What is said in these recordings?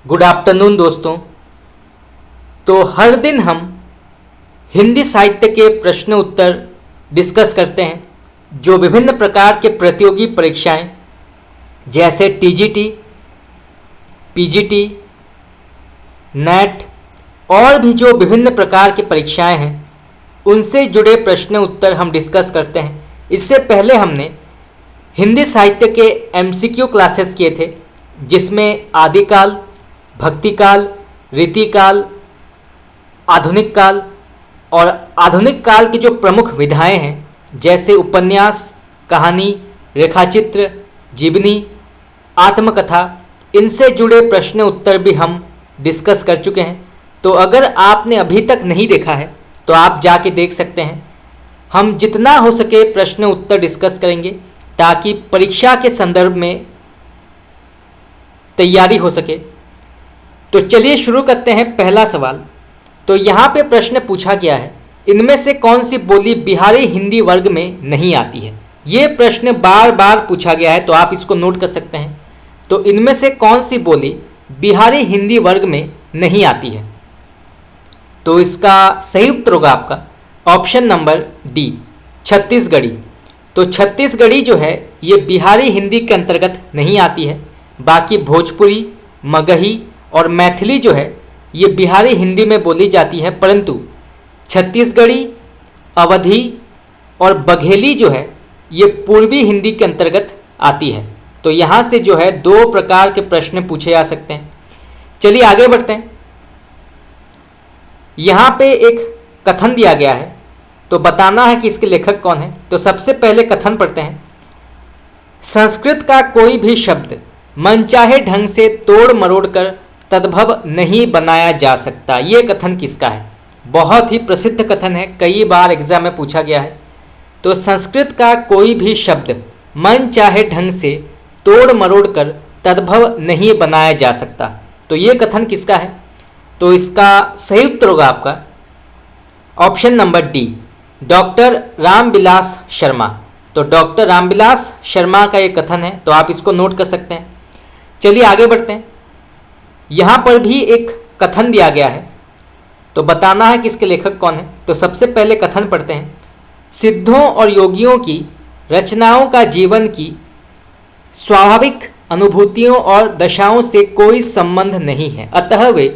Good afternoon दोस्तों। तो हर दिन हम हिंदी साहित्य के प्रश्न उत्तर डिस्कस करते हैं जो विभिन्न प्रकार के प्रतियोगी परीक्षाएं जैसे टीजीटी, पीजीटी, नेट और भी जो विभिन्न प्रकार की परीक्षाएं हैं उनसे जुड़े प्रश्न उत्तर हम डिस्कस करते हैं। इससे पहले हमने हिंदी साहित्य के एमसीक्यू क्लासेस किए थे जिसमें आदिकाल, भक्तिकाल, रीतिकाल, आधुनिक काल और आधुनिक काल की जो प्रमुख विधाएं हैं जैसे उपन्यास, कहानी, रेखाचित्र, जीवनी, आत्मकथा, इनसे जुड़े प्रश्न उत्तर भी हम डिस्कस कर चुके हैं। तो अगर आपने अभी तक नहीं देखा है तो आप जाके देख सकते हैं। हम जितना हो सके प्रश्न उत्तर डिस्कस करेंगे ताकि परीक्षा के संदर्भ में तैयारी हो सके। तो चलिए शुरू करते हैं। पहला सवाल, तो यहाँ पे प्रश्न पूछा गया है, इनमें से कौन सी बोली बिहारी हिंदी वर्ग में नहीं आती है। ये प्रश्न बार बार पूछा गया है तो आप इसको नोट कर सकते हैं। तो इनमें से कौन सी बोली बिहारी हिंदी वर्ग में नहीं आती है। तो इसका सही उत्तर होगा आपका ऑप्शन नंबर डी, छत्तीसगढ़ी। तो छत्तीसगढ़ी जो है ये बिहारी हिंदी के अंतर्गत नहीं आती है। बाकी भोजपुरी, मगही और मैथिली जो है ये बिहारी हिंदी में बोली जाती है, परंतु छत्तीसगढ़ी, अवधी और बघेली जो है ये पूर्वी हिंदी के अंतर्गत आती है। तो यहाँ से जो है दो प्रकार के प्रश्न पूछे जा सकते हैं। चलिए आगे बढ़ते हैं। यहाँ पे एक कथन दिया गया है तो बताना है कि इसके लेखक कौन है। तो सबसे पहले कथन पढ़ते हैं। संस्कृत का कोई भी शब्द मनचाहे ढंग से तोड़ मरोड़ कर तद्भव नहीं बनाया जा सकता। ये कथन किसका है? बहुत ही प्रसिद्ध कथन है, कई बार एग्जाम में पूछा गया है। तो संस्कृत का कोई भी शब्द मन चाहे ढंग से तोड़ मरोड़ कर तद्भव नहीं बनाया जा सकता। तो ये कथन किसका है? तो इसका सही उत्तर होगा आपका option number D, doctor Ramvilas Sharma. तो डॉक्टर रामविलास शर्मा का ये कथन है तो आप इसको नोट कर सकते हैं। चलिए आगे बढ़ते हैं। यहाँ पर भी एक कथन दिया गया है तो बताना है कि इसके लेखक कौन है। तो सबसे पहले कथन पढ़ते हैं। सिद्धों और योगियों की रचनाओं का जीवन की स्वाभाविक अनुभूतियों और दशाओं से कोई संबंध नहीं है, अतः वे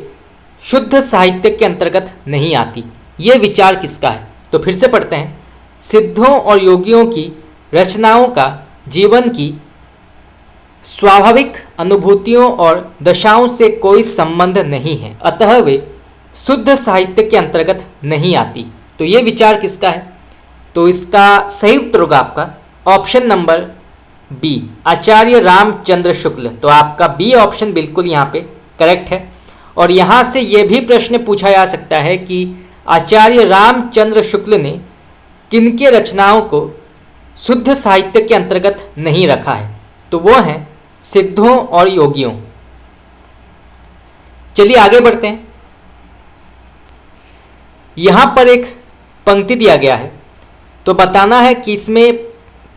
शुद्ध साहित्य के अंतर्गत नहीं आती। ये विचार किसका है? तो फिर से पढ़ते हैं। सिद्धों और योगियों की रचनाओं का जीवन की स्वाभाविक अनुभूतियों और दशाओं से कोई संबंध नहीं है, अतः वे शुद्ध साहित्य के अंतर्गत नहीं आती। तो ये विचार किसका है? तो इसका सही उत्तर होगा आपका ऑप्शन नंबर बी, आचार्य रामचंद्र शुक्ल। तो आपका बी ऑप्शन बिल्कुल यहाँ पे करेक्ट है। और यहाँ से ये भी प्रश्न पूछा जा सकता है कि आचार्य रामचंद्र शुक्ल ने किनके रचनाओं को शुद्ध साहित्य के अंतर्गत नहीं रखा है। तो वो हैं सिद्धों और योगियों। चलिए आगे बढ़ते हैं। यहाँ पर एक पंक्ति दिया गया है तो बताना है कि इसमें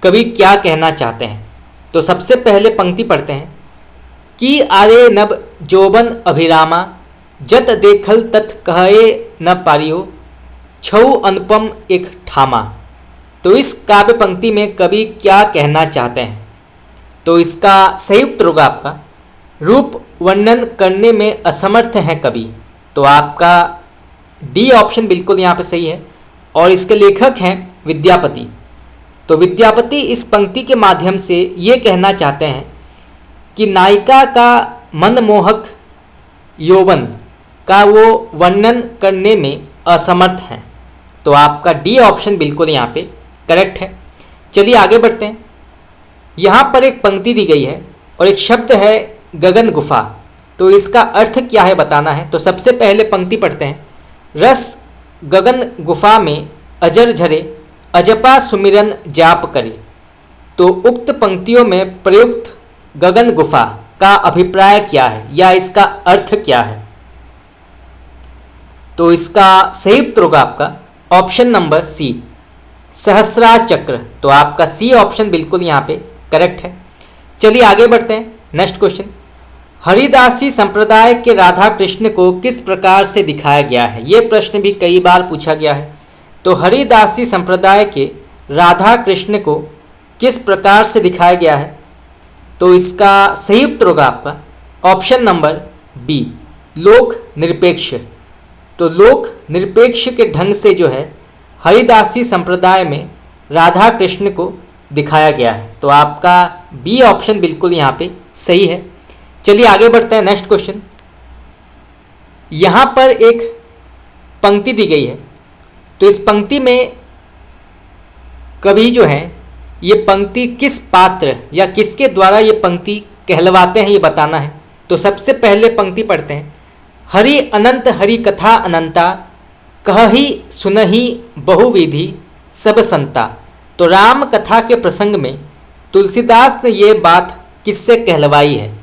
कवि क्या कहना चाहते हैं। तो सबसे पहले पंक्ति पढ़ते हैं कि आरे नब जोबन अभिरामा जत देखल तत् कहे न पारियो छऊ अनुपम एक ठामा। तो इस काव्य पंक्ति में कवि क्या कहना चाहते हैं? तो इसका सही उत्तर होगा आपका रूप वर्णन करने में असमर्थ है कवि। तो आपका डी ऑप्शन बिल्कुल यहाँ पे सही है। और इसके लेखक हैं विद्यापति। तो विद्यापति इस पंक्ति के माध्यम से ये कहना चाहते हैं कि नायिका का मनमोहक यौवन का वो वर्णन करने में असमर्थ हैं। तो आपका डी ऑप्शन बिल्कुल यहाँ पे करेक्ट है। चलिए आगे बढ़ते हैं। यहाँ पर एक पंक्ति दी गई है और एक शब्द है गगन गुफा। तो इसका अर्थ क्या है बताना है। तो सबसे पहले पंक्ति पढ़ते हैं। रस गगन गुफा में अजर झरे अजपा सुमिरन जाप करे। तो उक्त पंक्तियों में प्रयुक्त गगन गुफा का अभिप्राय क्या है या इसका अर्थ क्या है? तो इसका सही उत्तर होगा आपका ऑप्शन नंबर सी, सहस्रा चक्र। तो आपका सी ऑप्शन बिल्कुल यहाँ पे करेक्ट है। चलिए आगे बढ़ते हैं। नेक्स्ट क्वेश्चन, हरिदासी संप्रदाय के राधा कृष्ण को किस प्रकार से दिखाया गया है? ये प्रश्न भी कई बार पूछा गया है। तो हरिदासी संप्रदाय के राधा कृष्ण को किस प्रकार से दिखाया गया है? तो इसका सही उत्तर होगा आपका ऑप्शन नंबर बी, लोक निरपेक्ष। तो लोक निरपेक्ष के ढंग से जो है हरिदासी संप्रदाय में राधा कृष्ण को दिखाया गया है। तो आपका बी ऑप्शन बिल्कुल यहाँ पे सही है। चलिए आगे बढ़ते हैं। नेक्स्ट क्वेश्चन, यहाँ पर एक पंक्ति दी गई है। तो इस पंक्ति में कवि जो है ये पंक्ति किस पात्र या किसके द्वारा ये पंक्ति कहलवाते हैं ये बताना है। तो सबसे पहले पंक्ति पढ़ते हैं, हरि अनंत हरि कथा अनंता, कहहि सुनहि बहुविधि सब संता। तो राम कथा के प्रसंग में तुलसीदास ने ये बात किससे कहलवाई है?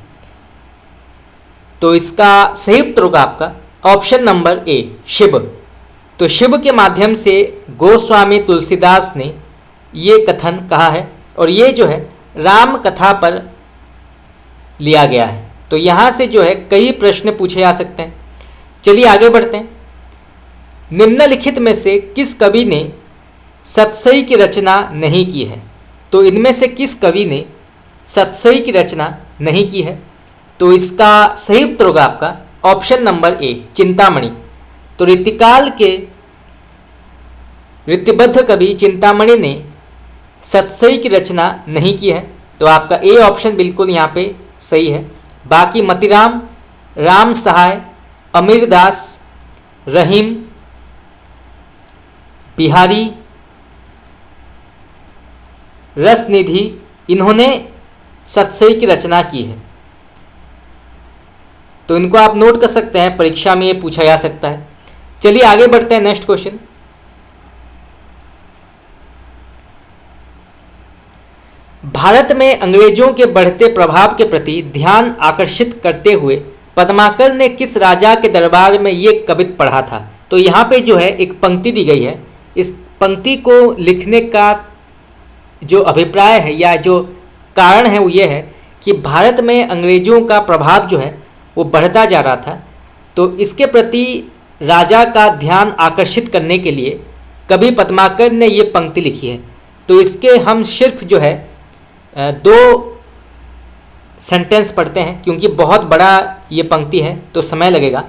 तो इसका सही उत्तर होगा आपका ऑप्शन नंबर ए, शिव। तो शिव के माध्यम से गोस्वामी तुलसीदास ने ये कथन कहा है और ये जो है राम कथा पर लिया गया है। तो यहाँ से जो है कई प्रश्न पूछे जा सकते हैं। चलिए आगे बढ़ते हैं। निम्नलिखित में से किस कवि ने सतसई की रचना नहीं की है? तो इनमें से किस कवि ने सतसई की रचना नहीं की है? तो इसका सही उत्तर होगा आपका ऑप्शन नंबर ए, चिंतामणि। तो ऋतिकाल के ऋतिबद्ध कवि चिंतामणि ने सतसई की रचना नहीं की है। तो आपका ए ऑप्शन बिल्कुल यहाँ पे सही है। बाकी मतिराम, राम सहाय, अमीरदास, रहीम, बिहारी, रसनिधि, इन्होंने सतसई की रचना की है। तो इनको आप नोट कर सकते हैं, परीक्षा में ये पूछा जा सकता है। चलिए आगे बढ़ते हैं। नेक्स्ट क्वेश्चन, भारत में अंग्रेजों के बढ़ते प्रभाव के प्रति ध्यान आकर्षित करते हुए पद्माकर ने किस राजा के दरबार में ये कवित पढ़ा था? तो यहाँ पे जो है एक पंक्ति दी गई है। इस पंक्ति को लिखने का जो अभिप्राय है या जो कारण है वो ये है कि भारत में अंग्रेजों का प्रभाव जो है वो बढ़ता जा रहा था। तो इसके प्रति राजा का ध्यान आकर्षित करने के लिए कवि पद्माकर ने ये पंक्ति लिखी है। तो इसके हम सिर्फ जो है 2 सेंटेंस पढ़ते हैं क्योंकि बहुत बड़ा ये पंक्ति है तो समय लगेगा।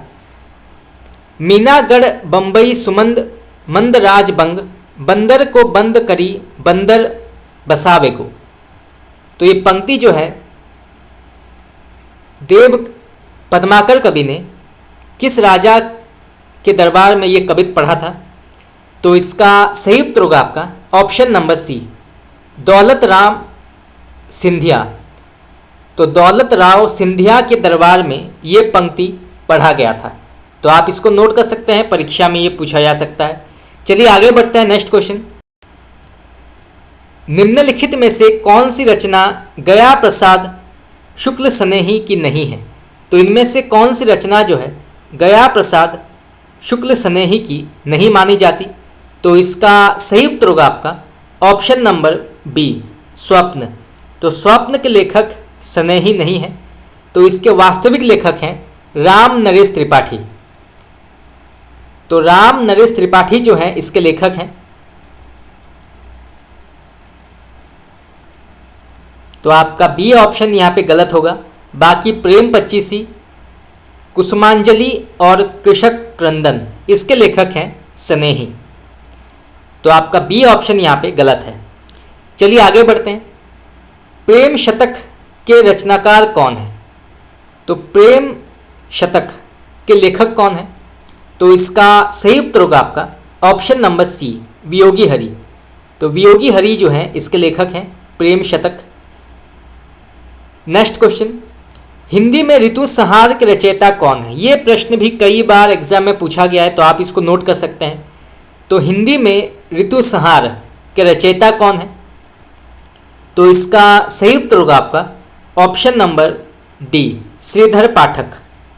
मीनागढ़ बम्बई सुमंद मंद राज बंग, बंदर को बंद करी बंदर बसावे को। तो ये पंक्ति जो है देव पद्माकर कवि ने किस राजा के दरबार में ये कवित पढ़ा था? तो इसका सही उत्तर होगा आपका option number C, Daulat Ram Scindia. तो दौलत राव सिंधिया के दरबार में ये पंक्ति पढ़ा गया था। तो आप इसको नोट कर सकते हैं, परीक्षा में ये पूछा जा सकता है। चलिए आगे बढ़ते हैं। नेक्स्ट क्वेश्चन, निम्नलिखित में से कौन सी रचना गया प्रसाद शुक्ल स्नेही की नहीं है? तो इनमें से कौन सी रचना जो है गया प्रसाद शुक्ल स्नेही की नहीं मानी जाती? तो इसका सही उत्तर होगा आपका ऑप्शन नंबर बी, स्वप्न। तो स्वप्न के लेखक स्नेही नहीं है। तो इसके वास्तविक लेखक हैं राम नरेश त्रिपाठी। तो राम नरेश त्रिपाठी जो हैं इसके लेखक हैं। तो आपका बी ऑप्शन यहाँ पे गलत होगा। बाकी प्रेम पच्चीसी, कुसुमांजलि और कृषक क्रंदन इसके लेखक हैं स्नेही। तो आपका बी ऑप्शन यहाँ पे गलत है। चलिए आगे बढ़ते हैं। प्रेम शतक के रचनाकार कौन है? तो प्रेम शतक के लेखक कौन है? तो इसका सही उत्तर होगा आपका option number C, Viyogi Hari. तो वियोगी हरि जो हैं इसके लेखक हैं प्रेम शतक। नेक्स्ट क्वेश्चन, हिंदी में ऋतु संहार के रचयिता कौन है? ये प्रश्न भी कई बार एग्जाम में पूछा गया है तो आप इसको नोट कर सकते हैं। तो हिंदी में ऋतु संहार के रचयिता कौन है? तो इसका सही उत्तर होगा आपका ऑप्शन नंबर डी, श्रीधर पाठक।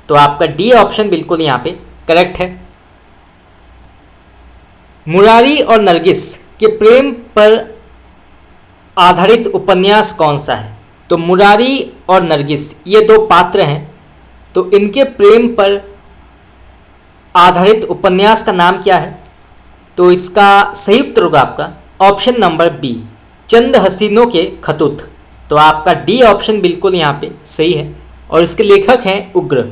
तो आपका डी ऑप्शन बिल्कुल यहाँ पे करेक्ट है। मुरारी और नरगिस के प्रेम पर आधारित उपन्यास कौन सा है? तो मुरारी और नरगिस ये 2 पात्र हैं तो इनके प्रेम पर आधारित उपन्यास का नाम क्या है? तो इसका सही उत्तर होगा आपका ऑप्शन नंबर बी, चंद हसीनों के खतूत। तो आपका डी ऑप्शन बिल्कुल यहाँ पे सही है और इसके लेखक हैं उग्र।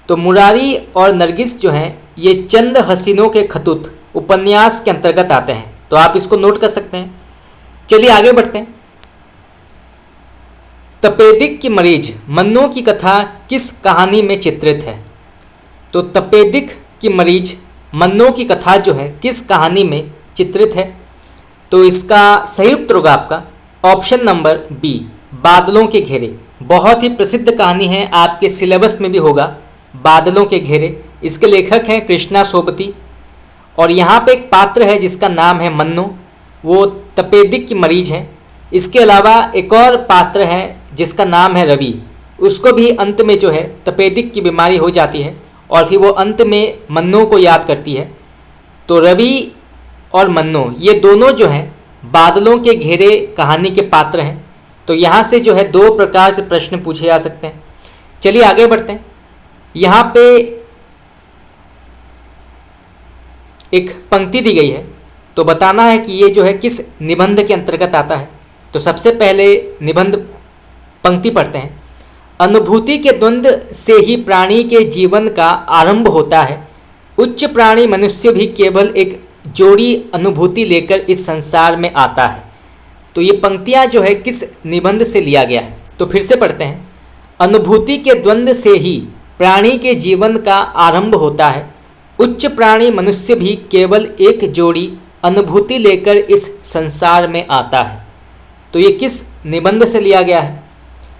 तो मुरारी और नरगिस जो हैं ये चंद हसीनों के खतूत उपन्यास के अंतर्गत आते हैं, तो आप इसको नोट कर सकते हैं। चलिए आगे बढ़ते हैं। तपेदिक की मरीज मन्नो की कथा किस कहानी में चित्रित है? तो तपेदिक की मरीज मन्नो की कथा जो है किस कहानी में चित्रित है? तो इसका सही उत्तर होगा आपका ऑप्शन नंबर बी, बादलों के घेरे। बहुत ही प्रसिद्ध कहानी है, आपके सिलेबस में भी होगा, बादलों के घेरे। इसके लेखक हैं कृष्णा सोबती और यहाँ पे एक पात्र है जिसका नाम है मन्नो, वो तपेदिक की मरीज है। इसके अलावा एक और पात्र है जिसका नाम है रवि, उसको भी अंत में जो है तपेदिक की बीमारी हो जाती है और फिर वो अंत में मन्नो को याद करती है। तो रवि और मन्नो ये दोनों जो हैं बादलों के घेरे कहानी के पात्र हैं। तो यहाँ से जो है दो प्रकार के प्रश्न पूछे जा सकते हैं। चलिए आगे बढ़ते हैं। यहाँ पे एक पंक्ति दी गई है, तो बताना है कि ये जो है किस निबंध के अंतर्गत आता है। तो सबसे पहले निबंध पंक्ति पढ़ते हैं। अनुभूति के द्वंद्व से ही प्राणी के जीवन का आरंभ होता है। उच्च प्राणी मनुष्य भी केवल एक जोड़ी अनुभूति लेकर इस संसार में आता है। तो ये पंक्तियाँ जो है किस निबंध से लिया गया है? तो फिर से पढ़ते हैं। अनुभूति के द्वंद्व से ही प्राणी के जीवन का आरंभ होता है। उच्च प्राणी मनुष्य भी केवल एक जोड़ी अनुभूति लेकर इस संसार में आता है। तो ये किस निबंध से लिया गया है?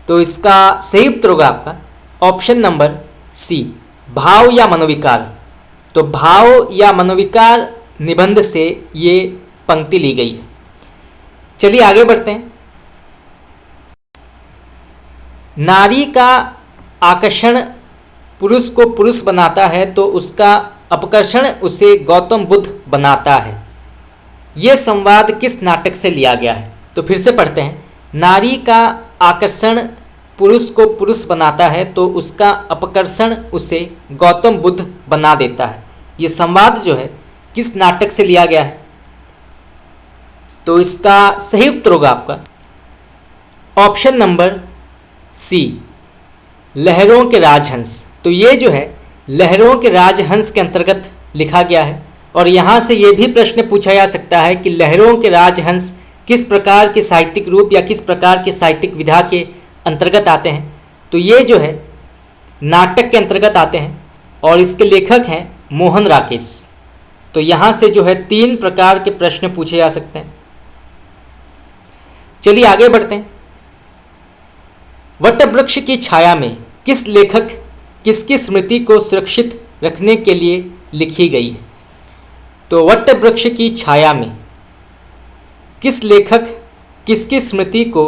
तो इसका सही उत्तर होगा आपका ऑप्शन नंबर सी, भाव या मनोविकार। तो भाव या मनोविकार निबंध से ये पंक्ति ली गई है। चलिए आगे बढ़ते हैं। नारी का आकर्षण पुरुष को पुरुष बनाता है तो उसका अपकर्षण उसे गौतम बुद्ध बनाता है। ये संवाद किस नाटक से लिया गया है? तो फिर से पढ़ते हैं। नारी का आकर्षण पुरुष को पुरुष बनाता है तो उसका अपकर्षण उसे गौतम बुद्ध बना देता है। ये संवाद जो है किस नाटक से लिया गया है? तो इसका सही उत्तर होगा आपका ऑप्शन नंबर सी, लहरों के राजहंस। तो ये जो है लहरों के राजहंस के अंतर्गत लिखा गया है और यहाँ से ये भी प्रश्न पूछा जा सकता है कि लहरों के राजहंस किस प्रकार के साहित्यिक रूप या किस प्रकार के साहित्यिक विधा के अंतर्गत आते हैं? तो ये जो है नाटक के अंतर्गत आते हैं और इसके लेखक हैं मोहन राकेश। तो यहाँ से जो है 3 प्रकार के प्रश्न पूछे जा सकते हैं। चलिए आगे बढ़ते हैं। वटवृक्ष की छाया में किस लेखक किसकी स्मृति को सुरक्षित रखने के लिए लिखी गई है? तो वटवृक्ष की छाया में किस लेखक किसकी स्मृति को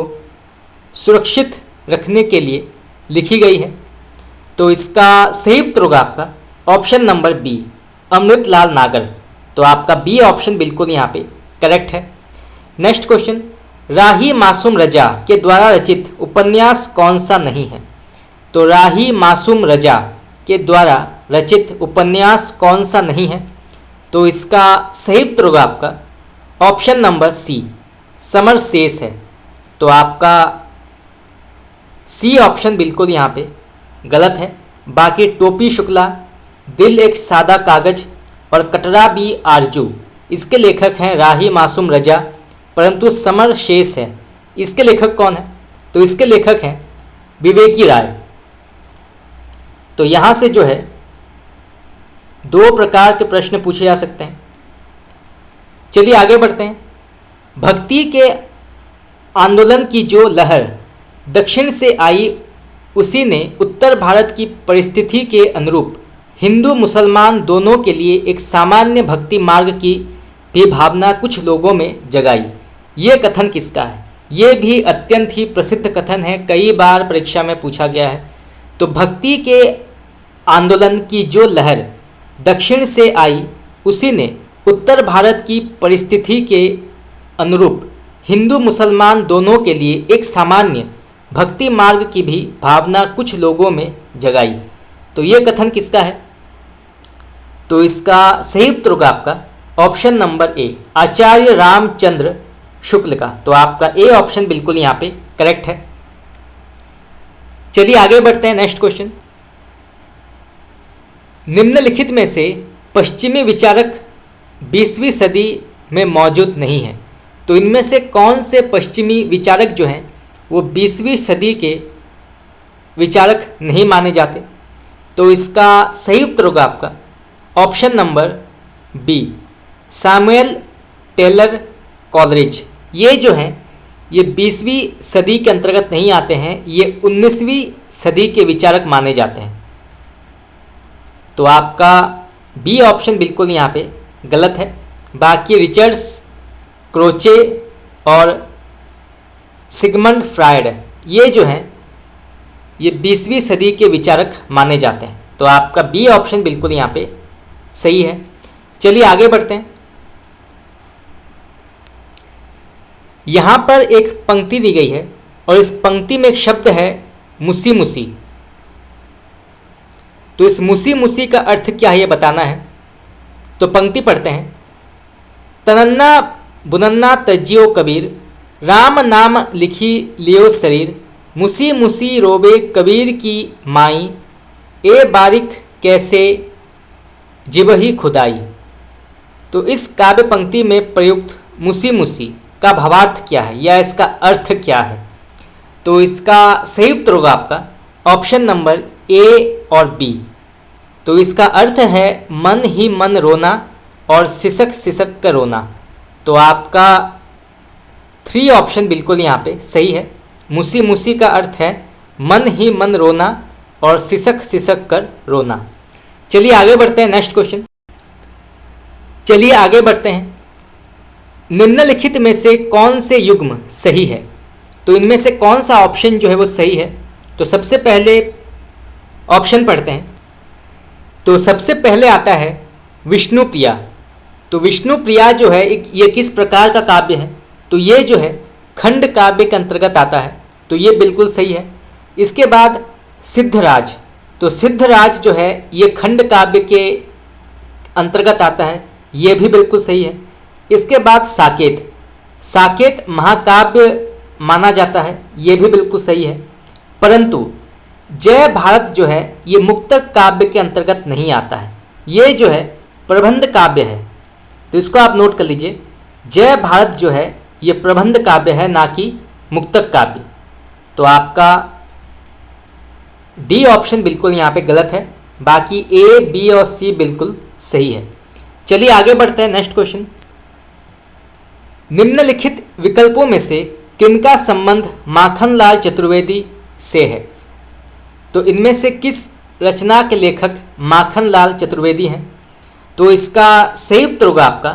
सुरक्षित रखने के लिए लिखी गई है? तो इसका सही उत्तर होगा आपका ऑप्शन नंबर बी, अमृतलाल नागर। तो आपका बी ऑप्शन बिल्कुल यहाँ पे करेक्ट है। नेक्स्ट क्वेश्चन, राही मासूम रजा के द्वारा रचित उपन्यास कौन सा नहीं है? तो राही मासूम रजा के द्वारा रचित उपन्यास कौन सा नहीं है? तो इसका सही उत्तर होगा आपका ऑप्शन नंबर सी, समर शेष है। तो आपका सी ऑप्शन बिल्कुल यहाँ पे गलत है। बाकी टोपी शुक्ला, दिल एक सादा कागज और कटरा बी आरजू इसके लेखक हैं राही मासूम रजा, परंतु समर शेष है इसके लेखक कौन है? तो इसके लेखक हैं विवेकी राय। तो यहाँ से जो है 2 प्रकार के प्रश्न पूछे जा सकते हैं। चलिए आगे बढ़ते हैं। भक्ति के आंदोलन की जो लहर दक्षिण से आई उसी ने उत्तर भारत की परिस्थिति के अनुरूप हिंदू मुसलमान दोनों के लिए एक सामान्य भक्ति मार्ग की भी भावना कुछ लोगों में जगाई। ये कथन किसका है? ये भी अत्यंत ही प्रसिद्ध कथन है, कई बार परीक्षा में पूछा गया है। तो भक्ति के आंदोलन की जो लहर दक्षिण से आई उसी ने उत्तर भारत की परिस्थिति के अनुरूप हिंदू मुसलमान दोनों के लिए एक सामान्य भक्ति मार्ग की भी भावना कुछ लोगों में जगाई। तो ये कथन किसका है? तो इसका सही उत्तर होगा आपका ऑप्शन नंबर ए, आचार्य रामचंद्र शुक्ल का। तो आपका ए ऑप्शन बिल्कुल यहाँ पे करेक्ट है। चलिए आगे बढ़ते हैं। नेक्स्ट क्वेश्चन, निम्नलिखित में से पश्चिमी विचारक 20वीं सदी में मौजूद नहीं है। तो इनमें से कौन से पश्चिमी विचारक जो हैं वो 20वीं सदी के विचारक नहीं माने जाते? तो इसका सही उत्तर होगा आपका option number B, Samuel Taylor Coleridge. ये जो हैं ये 20वीं सदी के अंतर्गत नहीं आते हैं, ये 19वीं सदी के विचारक माने जाते हैं। तो आपका बी ऑप्शन बिल्कुल यहाँ पे गलत है। बाकी रिचर्ड्स, क्रोचे और सिगमंड फ्रायड ये जो हैं ये 20वीं सदी के विचारक माने जाते हैं। तो आपका बी ऑप्शन बिल्कुल यहाँ पे सही है। चलिए आगे बढ़ते हैं। यहाँ पर एक पंक्ति दी गई है और इस पंक्ति में एक शब्द है मुसी मुसी। तो इस मुसी मुसी का अर्थ क्या है ये बताना है। तो पंक्ति पढ़ते हैं, तनन्ना बुनन्ना तजियो कबीर, राम नाम लिखी लियो शरीर, मुसी मुसी रोबे कबीर की माई, ए बारिक कैसे जिबही खुदाई। तो इस काव्य पंक्ति में प्रयुक्त मुसी मुसी का भावार्थ क्या है या इसका अर्थ क्या है? तो इसका सही उत्तर होगा आपका ऑप्शन नंबर ए और बी। तो इसका अर्थ है मन ही मन रोना और सिसक सिसक कर रोना। तो आपका 3 ऑप्शन बिल्कुल यहाँ पे सही है। मुसी मुसी का अर्थ है मन ही मन रोना और सिसक सिसक कर रोना। चलिए आगे बढ़ते हैं। नेक्स्ट क्वेश्चन, चलिए आगे बढ़ते हैं। निम्नलिखित में से कौन से युग्म सही है? तो इनमें से कौन सा ऑप्शन जो है वो सही है? तो सबसे पहले ऑप्शन पढ़ते हैं। तो सबसे पहले आता है विष्णुप्रिया। तो विष्णुप्रिया जो है ये किस प्रकार का काव्य है? तो ये जो है खंड काव्य के अंतर्गत आता है। तो ये बिल्कुल सही है। इसके बाद सिद्धराज। तो सिद्धराज जो है ये खंड काव्य के अंतर्गत आता है, ये भी बिल्कुल सही है। इसके बाद साकेत। साकेत महाकाव्य माना जाता है, ये भी बिल्कुल सही है। परंतु जय भारत जो है ये मुक्तक काव्य के अंतर्गत नहीं आता है, ये जो है प्रबंध काव्य है। तो इसको आप नोट कर लीजिए, जय भारत जो है ये प्रबंध काव्य है, ना कि मुक्तक काव्य। तो आपका डी ऑप्शन बिल्कुल यहाँ पे गलत है। बाकी ए, बी और सी बिल्कुल सही है। चलिए आगे बढ़ते हैं। नेक्स्ट क्वेश्चन, निम्नलिखित विकल्पों में से किनका संबंध माखनलाल चतुर्वेदी से है? तो इनमें से किस रचना के लेखक माखनलाल चतुर्वेदी हैं? तो इसका सही उत्तर होगा आपका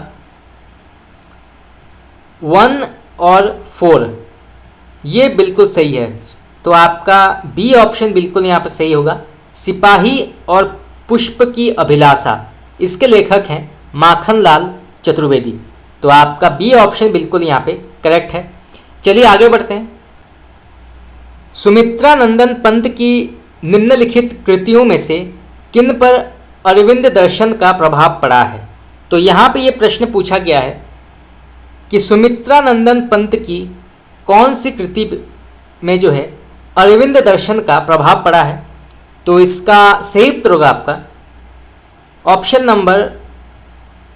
1 और 4, ये बिल्कुल सही है। तो आपका बी ऑप्शन बिल्कुल यहाँ पर सही होगा। सिपाही और पुष्प की अभिलाषा, इसके लेखक हैं माखनलाल चतुर्वेदी। तो आपका बी ऑप्शन बिल्कुल यहाँ पे करेक्ट है। चलिए आगे बढ़ते हैं। सुमित्रानंदन पंत की निम्नलिखित कृतियों में से किन पर अरविंद दर्शन का प्रभाव पड़ा है? तो यहाँ पे ये प्रश्न पूछा गया है कि सुमित्रानंदन पंत की कौन सी कृति में जो है अरविंद दर्शन का प्रभाव पड़ा है? तो इसका सही उत्तर होगा आपका ऑप्शन नंबर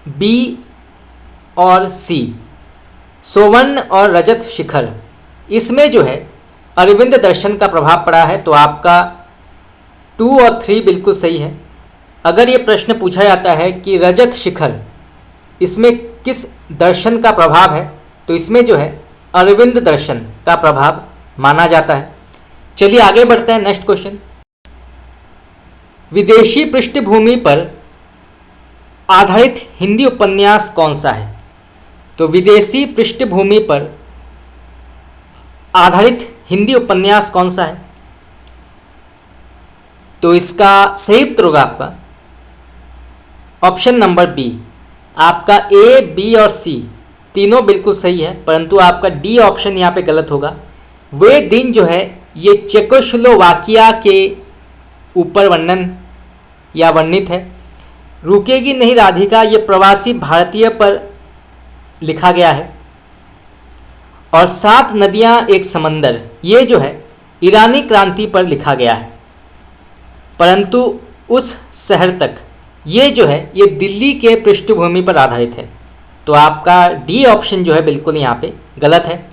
बी और सी, सोवर्ण और रजत शिखर। इसमें जो है अरविंद दर्शन का प्रभाव पड़ा है। तो आपका 2 और 3 बिल्कुल सही है। अगर ये प्रश्न पूछा जाता है कि रजत शिखर इसमें किस दर्शन का प्रभाव है, तो इसमें जो है अरविंद दर्शन का प्रभाव माना जाता है। चलिए आगे बढ़ते हैं। नेक्स्ट क्वेश्चन, विदेशी पृष्ठभूमि पर आधारित हिंदी उपन्यास कौन सा है? तो विदेशी पृष्ठभूमि पर आधारित हिंदी उपन्यास कौन सा है? तो इसका सही उत्तर होगा आपका ऑप्शन नंबर बी। आपका ए, बी और सी तीनों बिल्कुल सही है, परंतु आपका डी ऑप्शन यहाँ पे गलत होगा। वे दिन जो है ये चेकोस्लोवाकिया के ऊपर वर्णन या वर्णित है। रुकेगी नहीं राधिका ये प्रवासी भारतीय पर लिखा गया है। और 7 नदियाँ एक समंदर ये जो है ईरानी क्रांति पर लिखा गया है। परंतु उस शहर तक ये जो है ये दिल्ली के पृष्ठभूमि पर आधारित है। तो आपका डी ऑप्शन जो है बिल्कुल यहाँ पे गलत है।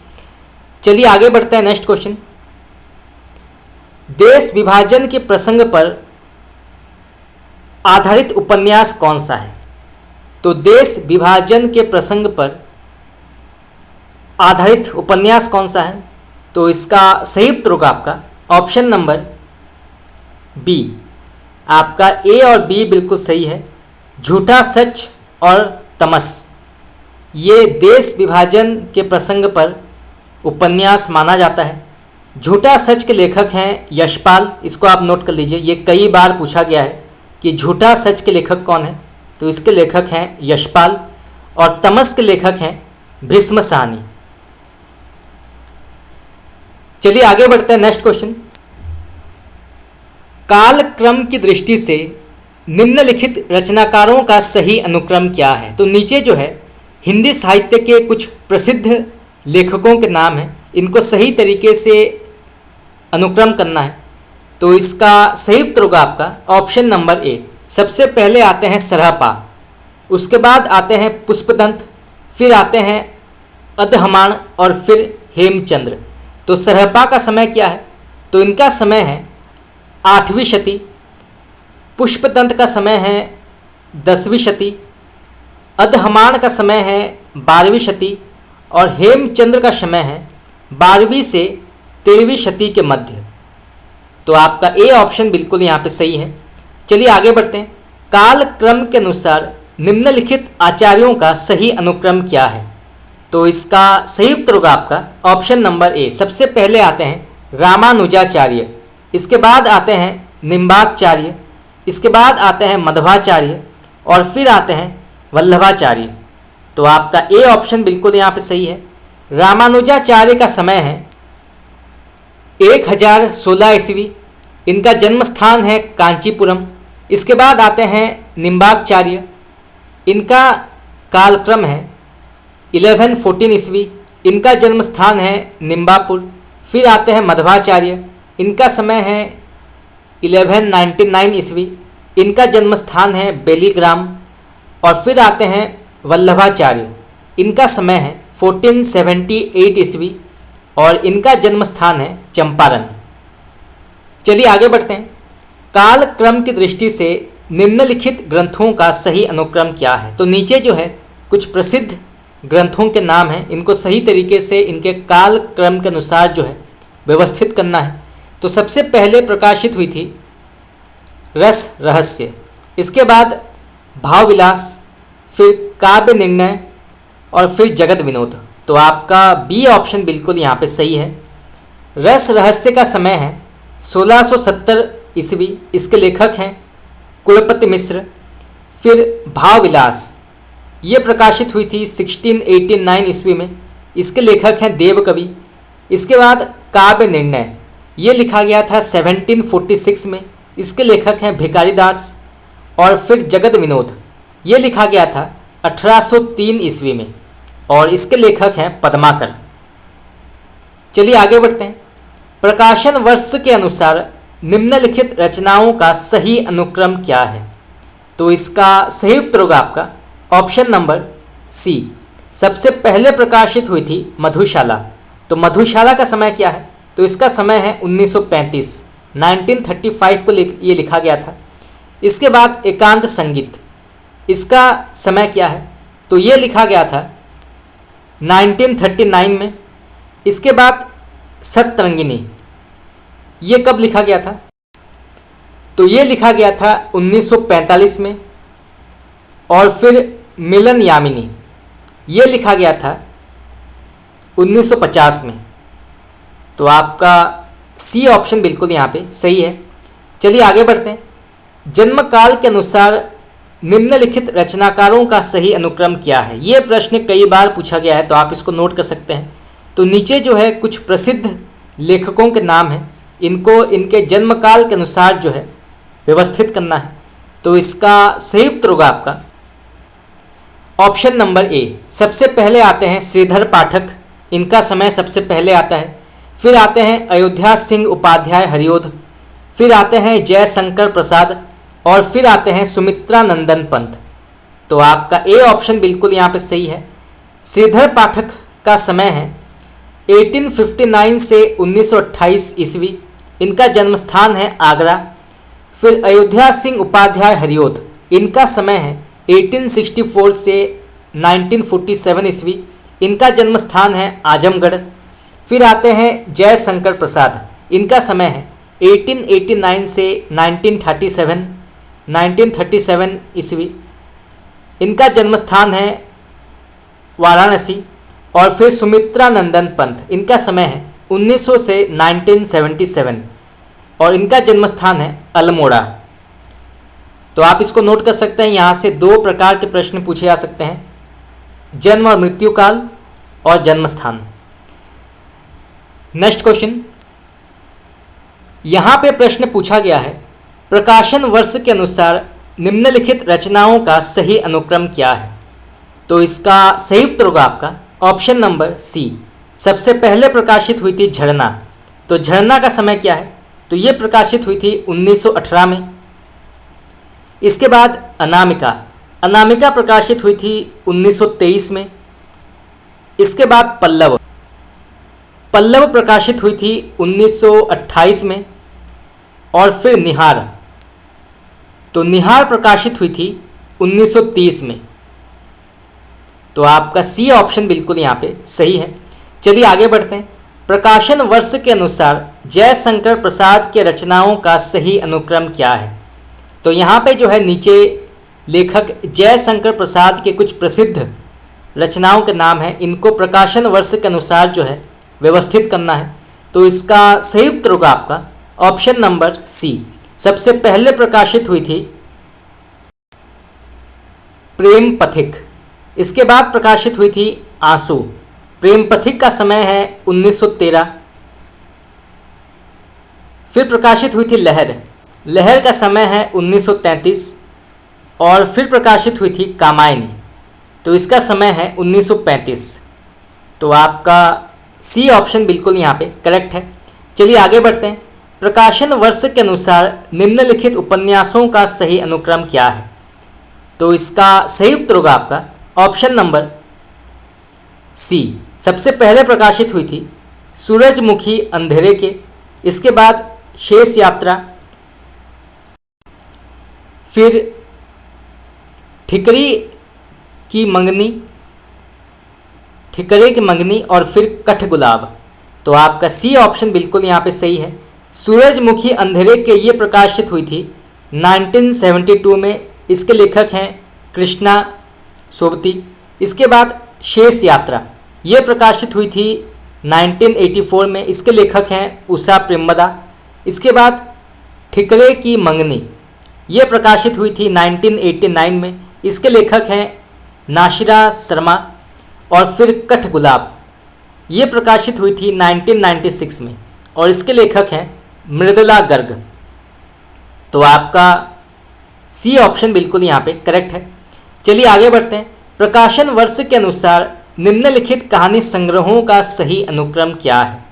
चलिए आगे बढ़ते हैं। नेक्स्ट क्वेश्चन, देश विभाजन के प्रसंग पर आधारित उपन्यास कौन सा है? तो देश विभाजन के प्रसंग पर आधारित उपन्यास कौन सा है? तो इसका सही उत्तर होगा आपका ऑप्शन नंबर बी। आपका ए और बी बिल्कुल सही है। झूठा सच और तमस ये देश विभाजन के प्रसंग पर उपन्यास माना जाता है। झूठा सच के लेखक हैं यशपाल, इसको आप नोट कर लीजिए। ये कई बार पूछा गया है कि झूठा सच के लेखक कौन है, तो इसके लेखक हैं यशपाल। और तमस के लेखक हैं भीष्म साहनी। चलिए आगे बढ़ते हैं। नेक्स्ट क्वेश्चन, काल क्रम की दृष्टि से निम्नलिखित रचनाकारों का सही अनुक्रम क्या है? तो नीचे जो है हिंदी साहित्य के कुछ प्रसिद्ध लेखकों के नाम हैं, इनको सही तरीके से अनुक्रम करना है। तो इसका सही उत्तर होगा आपका ऑप्शन नंबर ए। सबसे पहले आते हैं सरहपा, उसके बाद आते हैं पुष्पदंत, फिर आते हैं अधहमाण और फिर हेमचंद्र। तो सरहपा का समय क्या है? तो इनका समय है 8वीं शती। पुष्पदंत का समय है 10वीं शती। अधहमाण का समय है 12वीं शती। और हेमचंद्र का समय है 12वीं से 13वीं शती के मध्य। तो आपका ए ऑप्शन बिल्कुल यहाँ पे सही है। चलिए आगे बढ़ते हैं। काल क्रम के अनुसार निम्नलिखित आचार्यों का सही अनुक्रम क्या है? तो इसका सही उत्तर होगा आपका ऑप्शन नंबर ए। सबसे पहले आते हैं रामानुजाचार्य, इसके बाद आते हैं निम्बाचार्य, इसके बाद आते हैं मध्वाचार्य और फिर आते हैं वल्लभाचार्य। तो आपका ए ऑप्शन बिल्कुल यहाँ पे सही है। रामानुजाचार्य का समय है 1016 ईस्वी। इनका जन्म स्थान है कांचीपुरम। इसके बाद आते हैं निम्बाचार्य, इनका कालक्रम है 1114 ईस्वी। इनका जन्म स्थान है निम्बापुर। फिर आते हैं मध्वाचार्य, इनका समय है 1199 ईस्वी। इनका जन्म स्थान है बेलीग्राम। और फिर आते हैं वल्लभाचार्य, इनका समय है 1478 ईस्वी और इनका जन्म स्थान है चंपारण। चलिए आगे बढ़ते हैं। काल क्रम की दृष्टि से निम्नलिखित ग्रंथों का सही अनुक्रम क्या है? तो नीचे जो है कुछ प्रसिद्ध ग्रंथों के नाम हैं, इनको सही तरीके से इनके काल क्रम के अनुसार जो है व्यवस्थित करना है। तो सबसे पहले प्रकाशित हुई थी रस रहस्य, इसके बाद भाव विलास, फिर काव्य निर्णय और फिर जगत विनोद। तो आपका बी ऑप्शन बिल्कुल यहाँ पे सही है। रस रहस्य का समय है 1670 ईस्वी, इसके लेखक हैं कुलपति मिश्र। फिर भाव विलास ये प्रकाशित हुई थी 1689 ईस्वी में, इसके लेखक हैं देवकवि। इसके बाद काव्य निर्णय ये लिखा गया था 1746 में, इसके लेखक हैं भिखारी दास। और फिर जगत विनोद ये लिखा गया था 1803 ईस्वी में और इसके लेखक हैं पद्माकर। चलिए आगे बढ़ते हैं। प्रकाशन वर्ष के अनुसार निम्नलिखित रचनाओं का सही अनुक्रम क्या है? तो इसका सही उत्तर होगा आपका ऑप्शन नंबर सी। सबसे पहले प्रकाशित हुई थी मधुशाला। तो मधुशाला का समय क्या है? तो इसका समय है 1935, 1935 को ये लिखा गया था। इसके बाद एकांत संगीत, इसका समय क्या है? तो ये लिखा गया था 1939 में। इसके बाद सतरंगिनी ये कब लिखा गया था? तो ये लिखा गया था 1945 में। और फिर मिलन यामिनी ये लिखा गया था 1950 में। तो आपका सी ऑप्शन बिल्कुल यहाँ पे सही है। चलिए आगे बढ़ते हैं। जन्म काल के अनुसार निम्नलिखित रचनाकारों का सही अनुक्रम क्या है? ये प्रश्न कई बार पूछा गया है, तो आप इसको नोट कर सकते हैं। तो नीचे जो है कुछ प्रसिद्ध लेखकों के नाम हैं, इनको इनके जन्मकाल के अनुसार जो है व्यवस्थित करना है। तो इसका सही उत्तर होगा आपका ऑप्शन नंबर ए। सबसे पहले आते हैं श्रीधर पाठक, इनका समय सबसे पहले आता है। फिर आते हैं अयोध्या सिंह उपाध्याय हरिओध, फिर आते हैं जयशंकर प्रसाद, और फिर आते हैं सुमित्रा नंदन पंत। तो आपका ए ऑप्शन बिल्कुल यहाँ पे सही है। श्रीधर पाठक का समय है 1859 से 1928 ईस्वी, इनका जन्म स्थान है आगरा। फिर अयोध्या सिंह उपाध्याय हरिओध, इनका समय है 1864 से 1947 ईस्वी, इनका जन्म स्थान है आजमगढ़। फिर आते हैं जयशंकर प्रसाद, इनका समय है 1889 से 1937 ईस्वी, इनका जन्म स्थान है वाराणसी। और फिर सुमित्रा नंदन पंत, इनका समय है 1900 से 1977 और इनका जन्म स्थान है अल्मोड़ा। तो आप इसको नोट कर सकते हैं, यहाँ से दो प्रकार के प्रश्न पूछे जा सकते हैं, जन्म और मृत्यु काल और जन्म स्थान। नेक्स्ट क्वेश्चन, यहाँ पे प्रश्न पूछा गया है प्रकाशन वर्ष के अनुसार निम्नलिखित रचनाओं का सही अनुक्रम क्या है। तो इसका सही उत्तर होगा आपका ऑप्शन नंबर सी। सबसे पहले प्रकाशित हुई थी झरना। तो झरना का समय क्या है, तो ये प्रकाशित हुई थी 1918 में। इसके बाद अनामिका, अनामिका प्रकाशित हुई थी 1923 में। इसके बाद पल्लव, पल्लव प्रकाशित हुई थी 1928 में। और फिर निहार, तो निहार प्रकाशित हुई थी 1930 में। तो आपका सी ऑप्शन बिल्कुल यहाँ पे सही है। चलिए आगे बढ़ते हैं। प्रकाशन वर्ष के अनुसार जयशंकर प्रसाद के रचनाओं का सही अनुक्रम क्या है। तो यहाँ पे जो है नीचे लेखक जयशंकर प्रसाद के कुछ प्रसिद्ध रचनाओं के नाम हैं, इनको प्रकाशन वर्ष के अनुसार जो है व्यवस्थित करना है। तो इसका सही उत्तर होगा आपका ऑप्शन नंबर सी। सबसे पहले प्रकाशित हुई थी प्रेम पथिक, इसके बाद प्रकाशित हुई थी आंसू। प्रेम पथिक का समय है 1913। फिर प्रकाशित हुई थी लहर, लहर का समय है 1933। और फिर प्रकाशित हुई थी कामायनी, तो इसका समय है 1935। तो आपका सी ऑप्शन बिल्कुल यहाँ पे करेक्ट है। चलिए आगे बढ़ते हैं। प्रकाशन वर्ष के अनुसार निम्नलिखित उपन्यासों का सही अनुक्रम क्या है। तो इसका सही उत्तर होगा आपका ऑप्शन नंबर सी। सबसे पहले प्रकाशित हुई थी सूरजमुखी अंधेरे के, इसके बाद शेष यात्रा, फिर ठिकरी की मंगनी, ठिकरे की मंगनी, और फिर कठगुलाब। तो आपका सी ऑप्शन बिल्कुल यहाँ पे सही है। सूरजमुखी अंधेरे के ये प्रकाशित हुई थी 1972 में, इसके लेखक हैं कृष्णा सोबती। इसके बाद शेष यात्रा, ये प्रकाशित हुई थी 1984 में, इसके लेखक हैं उषा प्रेमदा। इसके बाद ठिकरे की मंगनी, ये प्रकाशित हुई थी 1989 में, इसके लेखक हैं नाशिरा शर्मा। और फिर कठगुलाब, ये प्रकाशित हुई थी 1996 में, और इसके लेखक हैं मृदुला गर्ग। तो आपका सी ऑप्शन बिल्कुल यहाँ पे करेक्ट है। चलिए आगे बढ़ते हैं। प्रकाशन वर्ष के अनुसार निम्नलिखित कहानी संग्रहों का सही अनुक्रम क्या है।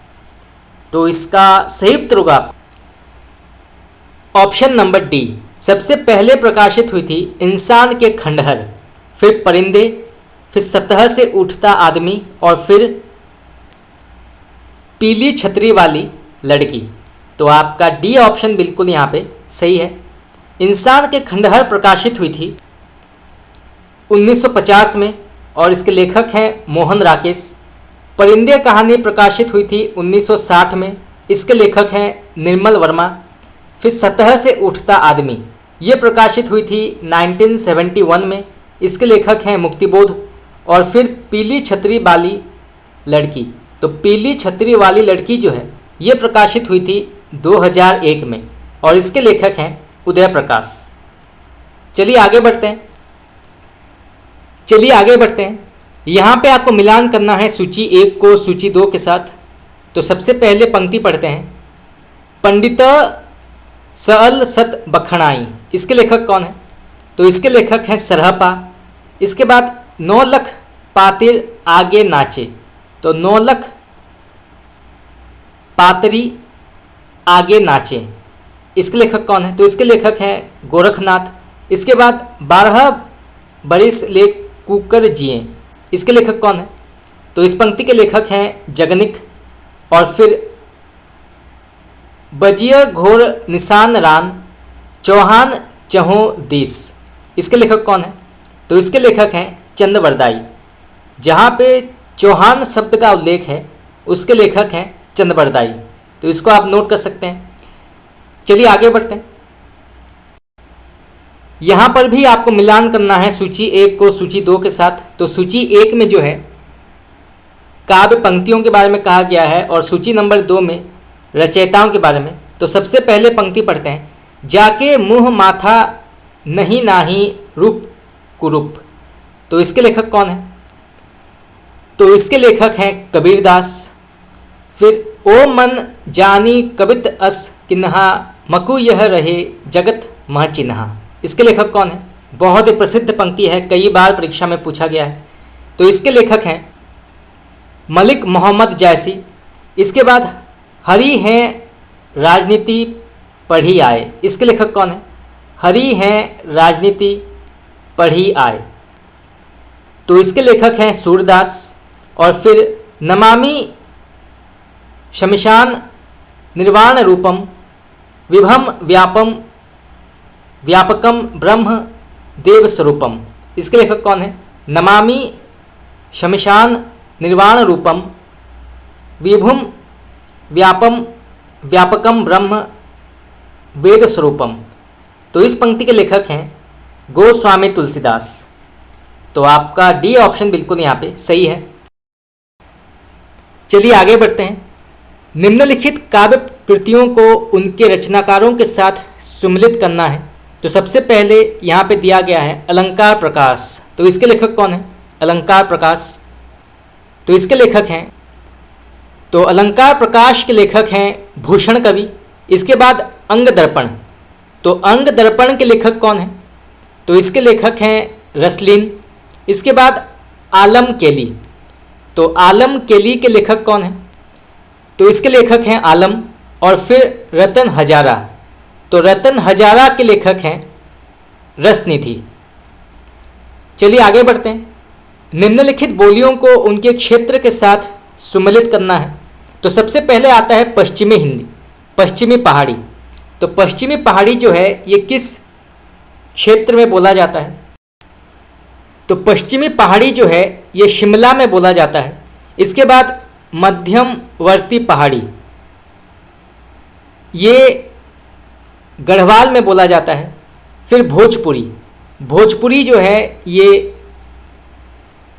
तो इसका सही उत्तर होगा ऑप्शन नंबर डी। सबसे पहले प्रकाशित हुई थी इंसान के खंडहर, फिर परिंदे, फिर सतह से उठता आदमी, और फिर पीली छतरी वाली लड़की। तो आपका डी ऑप्शन बिल्कुल यहाँ पे सही है। इंसान के खंडहर प्रकाशित हुई थी 1950 में, और इसके लेखक हैं मोहन राकेश। परिंदे कहानी प्रकाशित हुई थी 1960 में, इसके लेखक हैं निर्मल वर्मा। फिर सतह से उठता आदमी, ये प्रकाशित हुई थी 1971 में, इसके लेखक हैं मुक्तिबोध। और फिर पीली छतरी वाली लड़की, तो पीली छतरी वाली लड़की जो है ये प्रकाशित हुई थी 2001 में, और इसके लेखक हैं उदय प्रकाश। चलिए आगे बढ़ते हैं। यहाँ पे आपको मिलान करना है सूची 1 को सूची 2 के साथ। तो सबसे पहले पंक्ति पढ़ते हैं, पंडित सल सत बखणाई, इसके लेखक कौन है? तो इसके लेखक हैं सरहपा। इसके बाद 9 लख पातिर आगे नाचे, तो 9 लख पातरी आगे नाचे, इसके लेखक कौन है? तो इसके लेखक हैं गोरखनाथ। इसके बाद 12 बरिस ले कुकर जिए, इसके लेखक कौन है? तो इस पंक्ति के लेखक हैं जगनिक। और फिर बजिय घोर निशान रान चौहान चहो दिस, इसके लेखक कौन है? तो इसके लेखक हैं चंदबरदाई। जहाँ पे चौहान शब्द का उल्लेख है उसके लेखक हैं चंदबरदाई, तो इसको आप नोट कर सकते हैं। चलिए आगे बढ़ते हैं। यहाँ पर भी आपको मिलान करना है सूची 1 को सूची 2 के साथ। तो सूची 1 में जो है काव्य पंक्तियों के बारे में कहा गया है और सूची नंबर 2 में रचयिताओं के बारे में। तो सबसे पहले पंक्ति पढ़ते हैं, जाके मुँह माथा नहीं नाही रूप कुरूप, तो इसके लेखक कौन है? तो इसके लेखक हैं कबीरदास। फिर ओ मन जानी कवित अस किन्हा मकु यह रहे जगत मह चिन्हा, इसके लेखक कौन है? बहुत ही प्रसिद्ध पंक्ति है, कई बार परीक्षा में पूछा गया है। तो इसके लेखक हैं मलिक मोहम्मद जैसी। इसके बाद हरि हैं राजनीति पढ़ी आए, इसके लेखक कौन है? हरि हैं राजनीति पढ़ी आए, तो इसके लेखक हैं सूरदास। और फिर नमामि शमशान निर्वाण रूपम विभम व्यापकम ब्रह्म देव स्वरूपम, इसके लेखक कौन है? नमामि शमशान निर्वाण रूपम विभुम व्यापकम ब्रह्म वेद स्वरूपम, तो इस पंक्ति के लेखक हैं गोस्वामी तुलसीदास। तो आपका डी ऑप्शन बिल्कुल यहाँ पे सही है। चलिए आगे बढ़ते हैं। निम्नलिखित काव्य कृतियों को उनके रचनाकारों के साथ सुमिलित करना है। तो सबसे पहले यहाँ पे दिया गया है अलंकार प्रकाश, तो इसके लेखक कौन है? अलंकार प्रकाश, तो इसके लेखक हैं, तो अलंकार प्रकाश के लेखक हैं भूषण कवि। इसके बाद अंग दर्पण, तो अंग दर्पण के लेखक कौन है? तो इसके लेखक हैं रसलीन। इसके बाद आलम केली, तो आलम केली के लेखक कौन है? तो इसके लेखक हैं आलम। और फिर रतन हजारा, तो रतन हजारा के लेखक हैं रसनिधि। चलिए आगे बढ़ते हैं। निम्नलिखित बोलियों को उनके क्षेत्र के साथ सुमिलित करना है। तो सबसे पहले आता है पश्चिमी हिंदी, पश्चिमी पहाड़ी। तो पश्चिमी पहाड़ी जो है ये किस क्षेत्र में बोला जाता है? तो पश्चिमी पहाड़ी जो है ये शिमला में बोला जाता है। इसके बाद मध्यमवर्ती पहाड़ी, ये गढ़वाल में बोला जाता है। फिर भोजपुरी, भोजपुरी जो है ये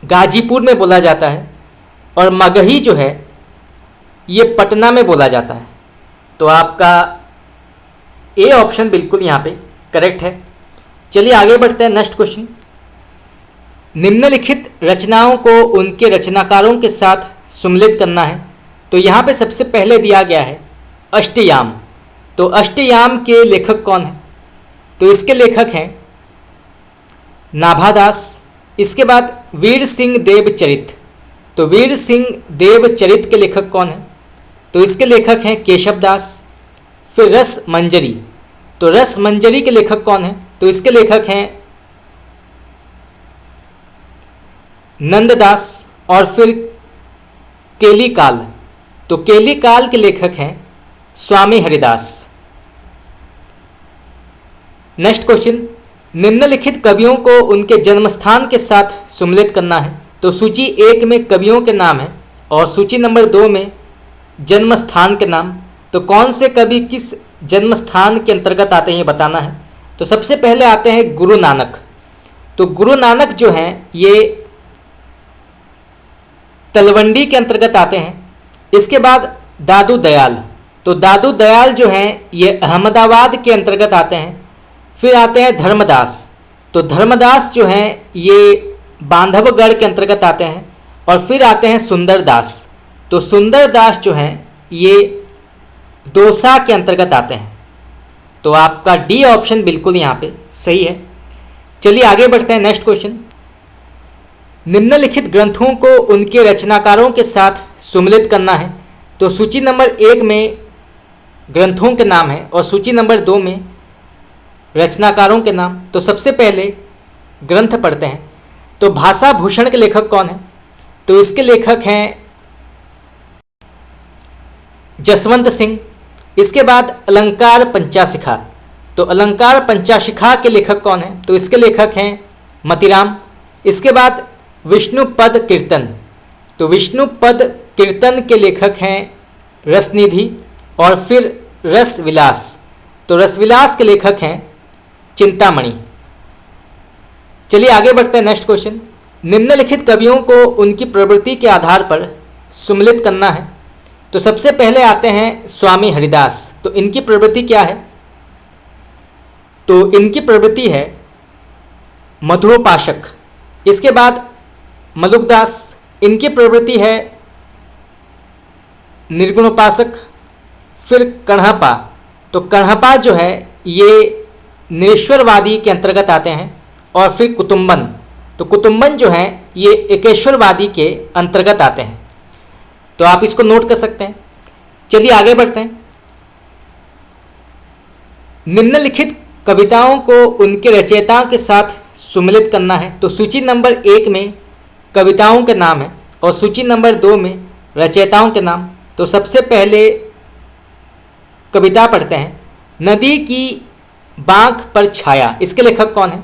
गाजीपुर में बोला जाता है। और मगही जो है ये पटना में बोला जाता है। तो आपका ए ऑप्शन बिल्कुल यहाँ पे करेक्ट है। चलिए आगे बढ़ते हैं। नेक्स्ट क्वेश्चन, निम्नलिखित रचनाओं को उनके रचनाकारों के साथ सुमिलित करना है। तो यहाँ पे सबसे पहले दिया गया है अष्टयाम, तो अष्टयाम के लेखक कौन है? तो इसके लेखक हैं नाभादास। इसके बाद वीर सिंह देवचरित, तो वीर सिंह देवचरित के लेखक कौन है? तो इसके लेखक हैं केशवदास। फिर रस मंजरी, तो रस मंजरी के लेखक कौन है? तो इसके लेखक हैं नंददास। और फिर केली काल, तो केली काल के लेखक हैं स्वामी हरिदास। नेक्स्ट क्वेश्चन, निम्नलिखित कवियों को उनके जन्मस्थान के साथ सुमिलित करना है। तो सूची 1 में कवियों के नाम है और सूची नंबर 2 में जन्मस्थान के नाम। तो कौन से कवि किस जन्मस्थान के अंतर्गत आते हैं ये बताना है। तो सबसे पहले आते हैं गुरु नानक। तो गुरु नानक जो हैं ये तलवंडी के अंतर्गत आते हैं। इसके बाद दादू दयाल, तो दादू दयाल जो हैं ये अहमदाबाद के अंतर्गत आते हैं। फिर आते हैं धर्मदास, तो धर्मदास जो हैं ये बांधवगढ़ के अंतर्गत आते हैं। और फिर आते हैं सुंदरदास, तो सुंदरदास जो हैं ये दौसा के अंतर्गत आते हैं। तो आपका डी ऑप्शन बिल्कुल यहाँ पे सही है। चलिए आगे बढ़ते हैं। नेक्स्ट क्वेश्चन, निम्नलिखित ग्रंथों को उनके रचनाकारों के साथ सुमेलित करना है। तो सूची नंबर 1 में ग्रंथों के नाम है और सूची नंबर 2 में रचनाकारों के नाम। तो सबसे पहले ग्रंथ पढ़ते हैं। तो भाषा भूषण के लेखक कौन है? तो इसके लेखक हैं जसवंत सिंह। इसके बाद अलंकार पंचाशिखा। तो अलंकार पंचाशिखा के लेखक कौन है? तो इसके लेखक हैं मतिराम। इसके बाद विष्णुपद कीर्तन। तो विष्णुपद कीर्तन के लेखक हैं रसनिधि। और फिर रसविलास। तो रसविलास के लेखक हैं चिंतामणि। चलिए आगे बढ़ते हैं। नेक्स्ट क्वेश्चन, निम्नलिखित कवियों को उनकी प्रवृत्ति के आधार पर सुमेलित करना है। तो सबसे पहले आते हैं स्वामी हरिदास। तो इनकी प्रवृत्ति क्या है? तो इनकी प्रवृत्ति है मधुरोपासक। इसके बाद मलुकदास, इनकी प्रवृत्ति है निर्गुणोपासक। फिर कण्हपा। तो कण्हपा जो है ये निरीश्वरवादी के अंतर्गत आते हैं। और फिर कुतुम्बन। तो कुतुम्बन जो है ये एकेश्वरवादी के अंतर्गत आते हैं। तो आप इसको नोट कर सकते हैं। चलिए आगे बढ़ते हैं। निम्नलिखित कविताओं को उनके रचयिताओं के साथ सुमेलित करना है। तो सूची नंबर 1 में कविताओं के नाम है और सूची नंबर 2 में रचयिताओं के नाम। तो सबसे पहले कविता पढ़ते हैं, नदी की बांख पर छाया। इसके लेखक कौन है?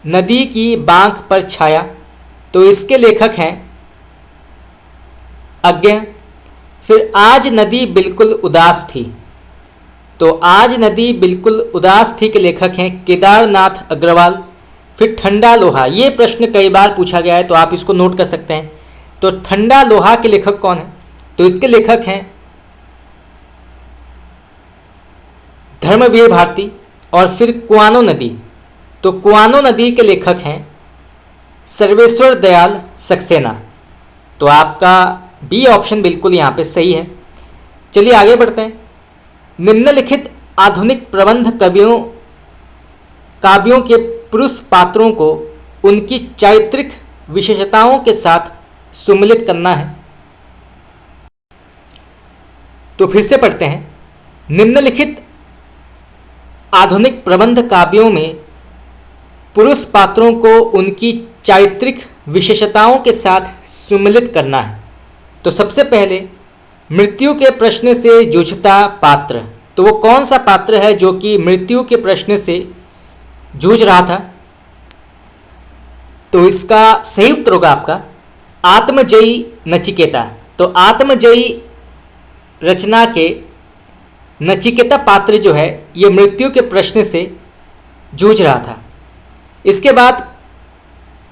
नदी की बांख पर छाया। तो इसके लेखक हैं अज्ञ। फिर आज नदी बिल्कुल उदास थी। तो आज नदी बिल्कुल उदास थी के लेखक हैं केदारनाथ अग्रवाल। फिर ठंडा लोहा, ये प्रश्न कई बार पूछा गया है तो आप इसको नोट कर सकते हैं। तो ठंडा लोहा के लेखक कौन है? तो इसके लेखक हैं धर्मवीर भारती। और फिर कुआनो नदी। तो कुआनो नदी के लेखक हैं सर्वेश्वर दयाल सक्सेना। तो आपका बी ऑप्शन बिल्कुल यहाँ पे सही है। चलिए आगे बढ़ते हैं। निम्नलिखित आधुनिक प्रबंध काव्यों के पुरुष पात्रों को उनकी चारित्रिक विशेषताओं के साथ सुमेलित करना है। तो फिर से पढ़ते हैं, निम्नलिखित आधुनिक प्रबंध काव्यों में पुरुष पात्रों को उनकी चारित्रिक विशेषताओं के साथ सुमेलित करना है। तो सबसे पहले मृत्यु के प्रश्न से जूझता पात्र। तो वो कौन सा पात्र है जो कि मृत्यु के प्रश्न से जूझ रहा था? तो इसका सही उत्तर होगा आपका आत्मजयी नचिकेता। तो आत्मजयी रचना के नचिकेता पात्र जो है ये मृत्यु के प्रश्न से जूझ रहा था। इसके बाद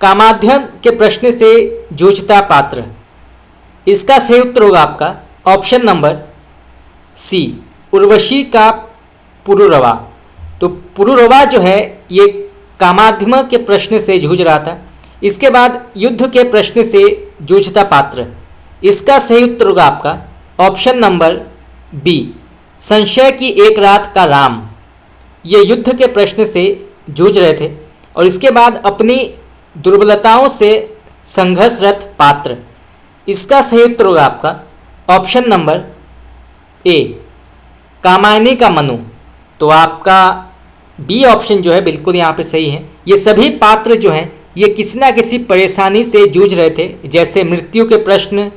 कामाध्यम के प्रश्न से जूझता पात्र, इसका सही उत्तर होगा आपका ऑप्शन नंबर सी, उर्वशी का पुरुरवा। तो पुरुरवा जो है ये कामाध्यम के प्रश्न से जूझ रहा था। इसके बाद युद्ध के प्रश्न से जूझता पात्र, इसका सही उत्तर होगा आपका ऑप्शन नंबर बी, संशय की एक रात का राम। ये युद्ध के प्रश्न से जूझ रहे थे। और इसके बाद अपनी दुर्बलताओं से संघर्षरत पात्र, इसका सही उत्तर होगा आपका ऑप्शन नंबर ए, कामायनी का मनु। तो आपका बी ऑप्शन जो है बिल्कुल यहाँ पे सही है। ये सभी पात्र जो हैं ये किसी ना किसी परेशानी से जूझ रहे थे, जैसे मृत्यु के प्रश्न,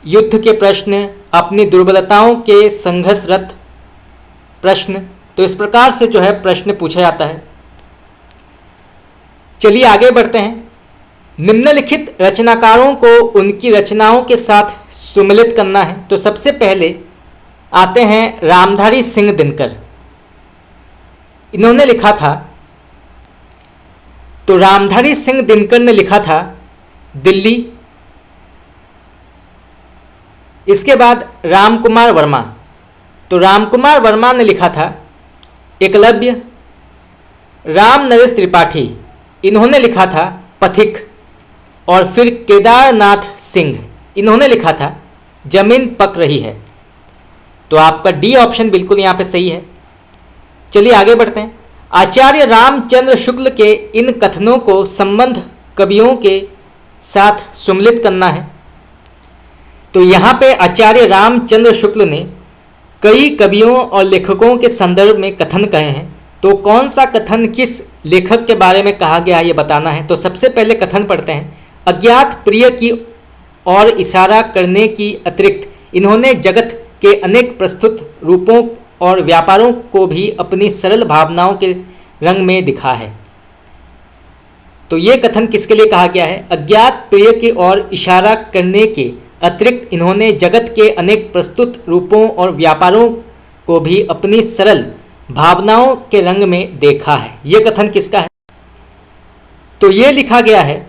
युद्ध के प्रश्न, अपनी दुर्बलताओं के संघर्षरत प्रश्न। तो इस प्रकार से जो है प्रश्न पूछा जाता है। चलिए आगे बढ़ते हैं। निम्नलिखित रचनाकारों को उनकी रचनाओं के साथ सुमेलित करना है। तो सबसे पहले आते हैं रामधारी सिंह दिनकर। इन्होंने लिखा था, तो रामधारी सिंह दिनकर ने लिखा था दिल्ली। इसके बाद रामकुमार वर्मा। तो रामकुमार वर्मा ने लिखा था एकलव्य। राम नरेश त्रिपाठी, इन्होंने लिखा था पथिक। और फिर केदारनाथ सिंह, इन्होंने लिखा था जमीन पक रही है। तो आपका डी ऑप्शन बिल्कुल यहाँ पे सही है। चलिए आगे बढ़ते हैं। आचार्य रामचंद्र शुक्ल के इन कथनों को संबंध कवियों के साथ सुमिलित करना है। तो यहाँ पे आचार्य रामचंद्र शुक्ल ने कई कवियों और लेखकों के संदर्भ में कथन कहे हैं। तो कौन सा कथन किस लेखक के बारे में कहा गया है ये बताना है। तो सबसे पहले कथन पढ़ते हैं। अज्ञात प्रिय की और इशारा करने की अतिरिक्त इन्होंने जगत के अनेक प्रस्तुत रूपों और व्यापारों को भी अपनी सरल भावनाओं के रंग में दिखा है। तो ये कथन किसके लिए कहा गया है? अज्ञात प्रिय की ओर इशारा करने के अतिरिक्त इन्होंने जगत के अनेक प्रस्तुत रूपों और व्यापारों को भी अपनी सरल भावनाओं के रंग में देखा है। ये कथन किसका है? तो ये लिखा गया है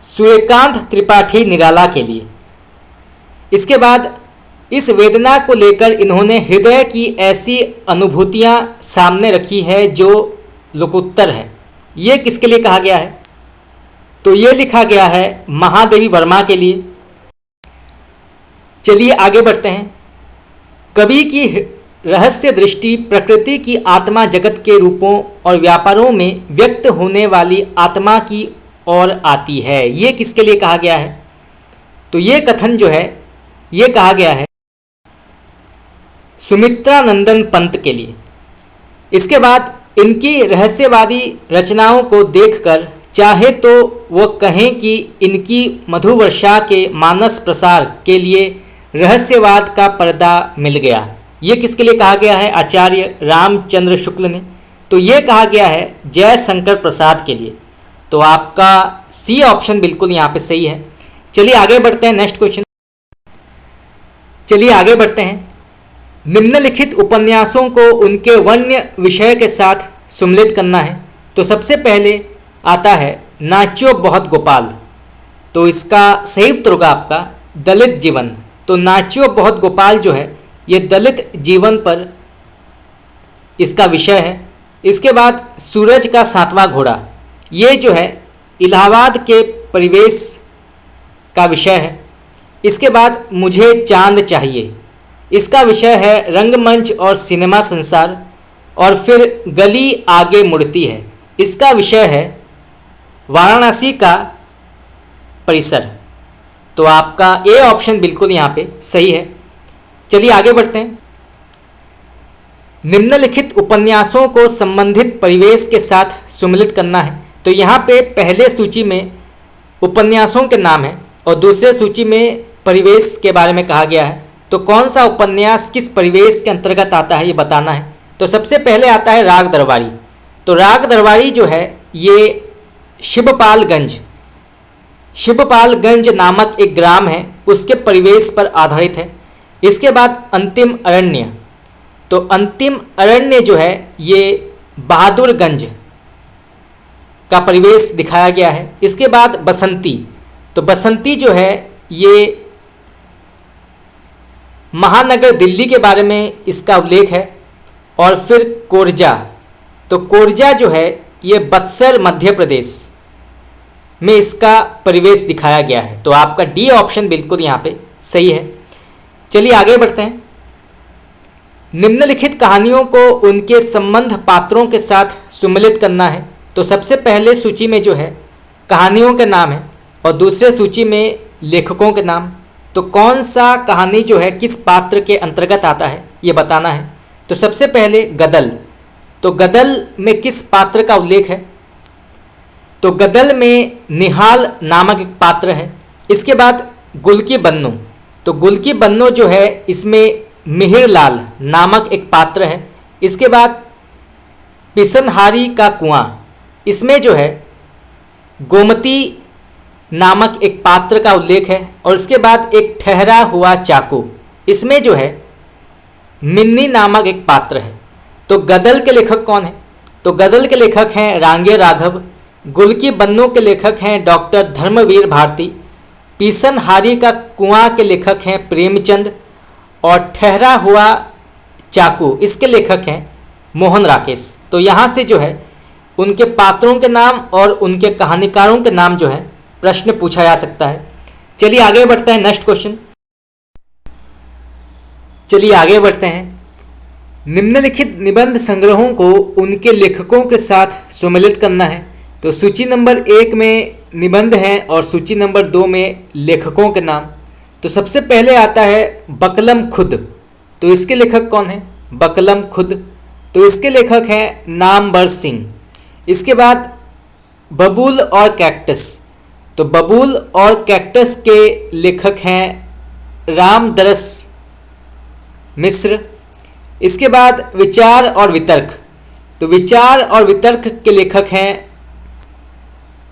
सूर्यकांत त्रिपाठी निराला के लिए। इसके बाद इस वेदना को लेकर इन्होंने हृदय की ऐसी अनुभूतियां सामने रखी है जो लोकोत्तर है। ये किसके लिए कहा गया है? तो ये लिखा गया है महादेवी वर्मा के लिए। चलिए आगे बढ़ते हैं। कवि की रहस्य दृष्टि प्रकृति की आत्मा जगत के रूपों और व्यापारों में व्यक्त होने वाली आत्मा की ओर आती है। ये किसके लिए कहा गया है? तो ये कथन जो है ये कहा गया है सुमित्रानंदन पंत के लिए। इसके बाद इनकी रहस्यवादी रचनाओं को देखकर चाहे तो वो कहें कि इनकी मधुवर्षा के मानस प्रसार के लिए रहस्यवाद का पर्दा मिल गया। ये किसके लिए कहा गया है? आचार्य रामचंद्र शुक्ल ने। तो ये कहा गया है जय शंकर प्रसाद के लिए। तो आपका सी ऑप्शन बिल्कुल यहाँ पे सही है। चलिए आगे बढ़ते हैं नेक्स्ट क्वेश्चन। चलिए आगे बढ़ते हैं। निम्नलिखित उपन्यासों को उनके वन्य विषय के साथ सुमिलित करना है। तो सबसे पहले आता है नाच्यो बहुत गोपाल। तो इसका सही उत्तर होगा आपका दलित जीवन। तो नाच्यो बहुत गोपाल जो है ये दलित जीवन पर इसका विषय है। इसके बाद सूरज का सातवां घोड़ा, ये जो है इलाहाबाद के परिवेश का विषय है। इसके बाद मुझे चांद चाहिए, इसका विषय है रंगमंच और सिनेमा संसार। और फिर गली आगे मुड़ती है, इसका विषय है वाराणसी का परिसर। तो आपका ए ऑप्शन बिल्कुल यहाँ पे सही है। चलिए आगे बढ़ते हैं। निम्नलिखित उपन्यासों को संबंधित परिवेश के साथ सुमिलित करना है। तो यहाँ पे पहले सूची में उपन्यासों के नाम है और दूसरे सूची में परिवेश के बारे में कहा गया है। तो कौन सा उपन्यास किस परिवेश के अंतर्गत आता है ये बताना है। तो सबसे पहले आता है राग दरबारी। तो राग दरबारी जो है ये शिवपालगंज नामक एक ग्राम है, उसके परिवेश पर आधारित है। इसके बाद अंतिम अरण्य। तो अंतिम अरण्य जो है ये बहादुरगंज का परिवेश दिखाया गया है। इसके बाद बसंती। तो बसंती जो है ये महानगर दिल्ली के बारे में इसका उल्लेख है। और फिर कोरजा। तो कोरजा जो है ये बक्सर मध्य प्रदेश में इसका परिवेश दिखाया गया है। तो आपका डी ऑप्शन बिल्कुल यहाँ पे सही है। चलिए आगे बढ़ते हैं। निम्नलिखित कहानियों को उनके संबंध पात्रों के साथ सुमिलित करना है। तो सबसे पहले सूची में जो है कहानियों के नाम है और दूसरे सूची में लेखकों के नाम। तो कौन सा कहानी जो है किस पात्र के अंतर्गत आता है ये बताना है। तो सबसे पहले गदल। तो गदल में किस पात्र का उल्लेख है? तो गदल में निहाल नामक एक पात्र है। इसके बाद गुलकी बन्नो। तो गुलकी बन्नो जो है इसमें मिहिरलाल नामक एक पात्र है। इसके बाद पिसनहारी का कुआं, इसमें जो है गोमती नामक एक पात्र का उल्लेख है। और इसके बाद एक ठहरा हुआ चाकू, इसमें जो है मिन्नी नामक एक पात्र है। तो गदल के लेखक कौन है? तो गदल के लेखक हैं रांगे राघव। गुलकी बन्नो के लेखक हैं डॉक्टर धर्मवीर भारती। पिसनहारी का कुआं के लेखक हैं प्रेमचंद। और ठहरा हुआ चाकू इसके लेखक हैं मोहन राकेश। तो यहाँ से जो है उनके पात्रों के नाम और उनके कहानीकारों के नाम जो है प्रश्न पूछा जा सकता है। चलिए आगे बढ़ते हैं नेक्स्ट क्वेश्चन। चलिए आगे बढ़ते हैं। निम्नलिखित निबंध संग्रहों को उनके लेखकों के साथ सम्मिलित करना है। तो सूची नंबर 1 में निबंध हैं और सूची नंबर 2 में लेखकों के नाम। तो सबसे पहले आता है बकलम खुद। तो इसके लेखक कौन हैं? बकलम खुद। तो इसके लेखक हैं नामवर सिंह। इसके बाद बबूल और कैक्टस। तो बबूल और कैक्टस के लेखक हैं रामदरस मिश्र। इसके बाद विचार और वितर्क। तो विचार और वितर्क के लेखक हैं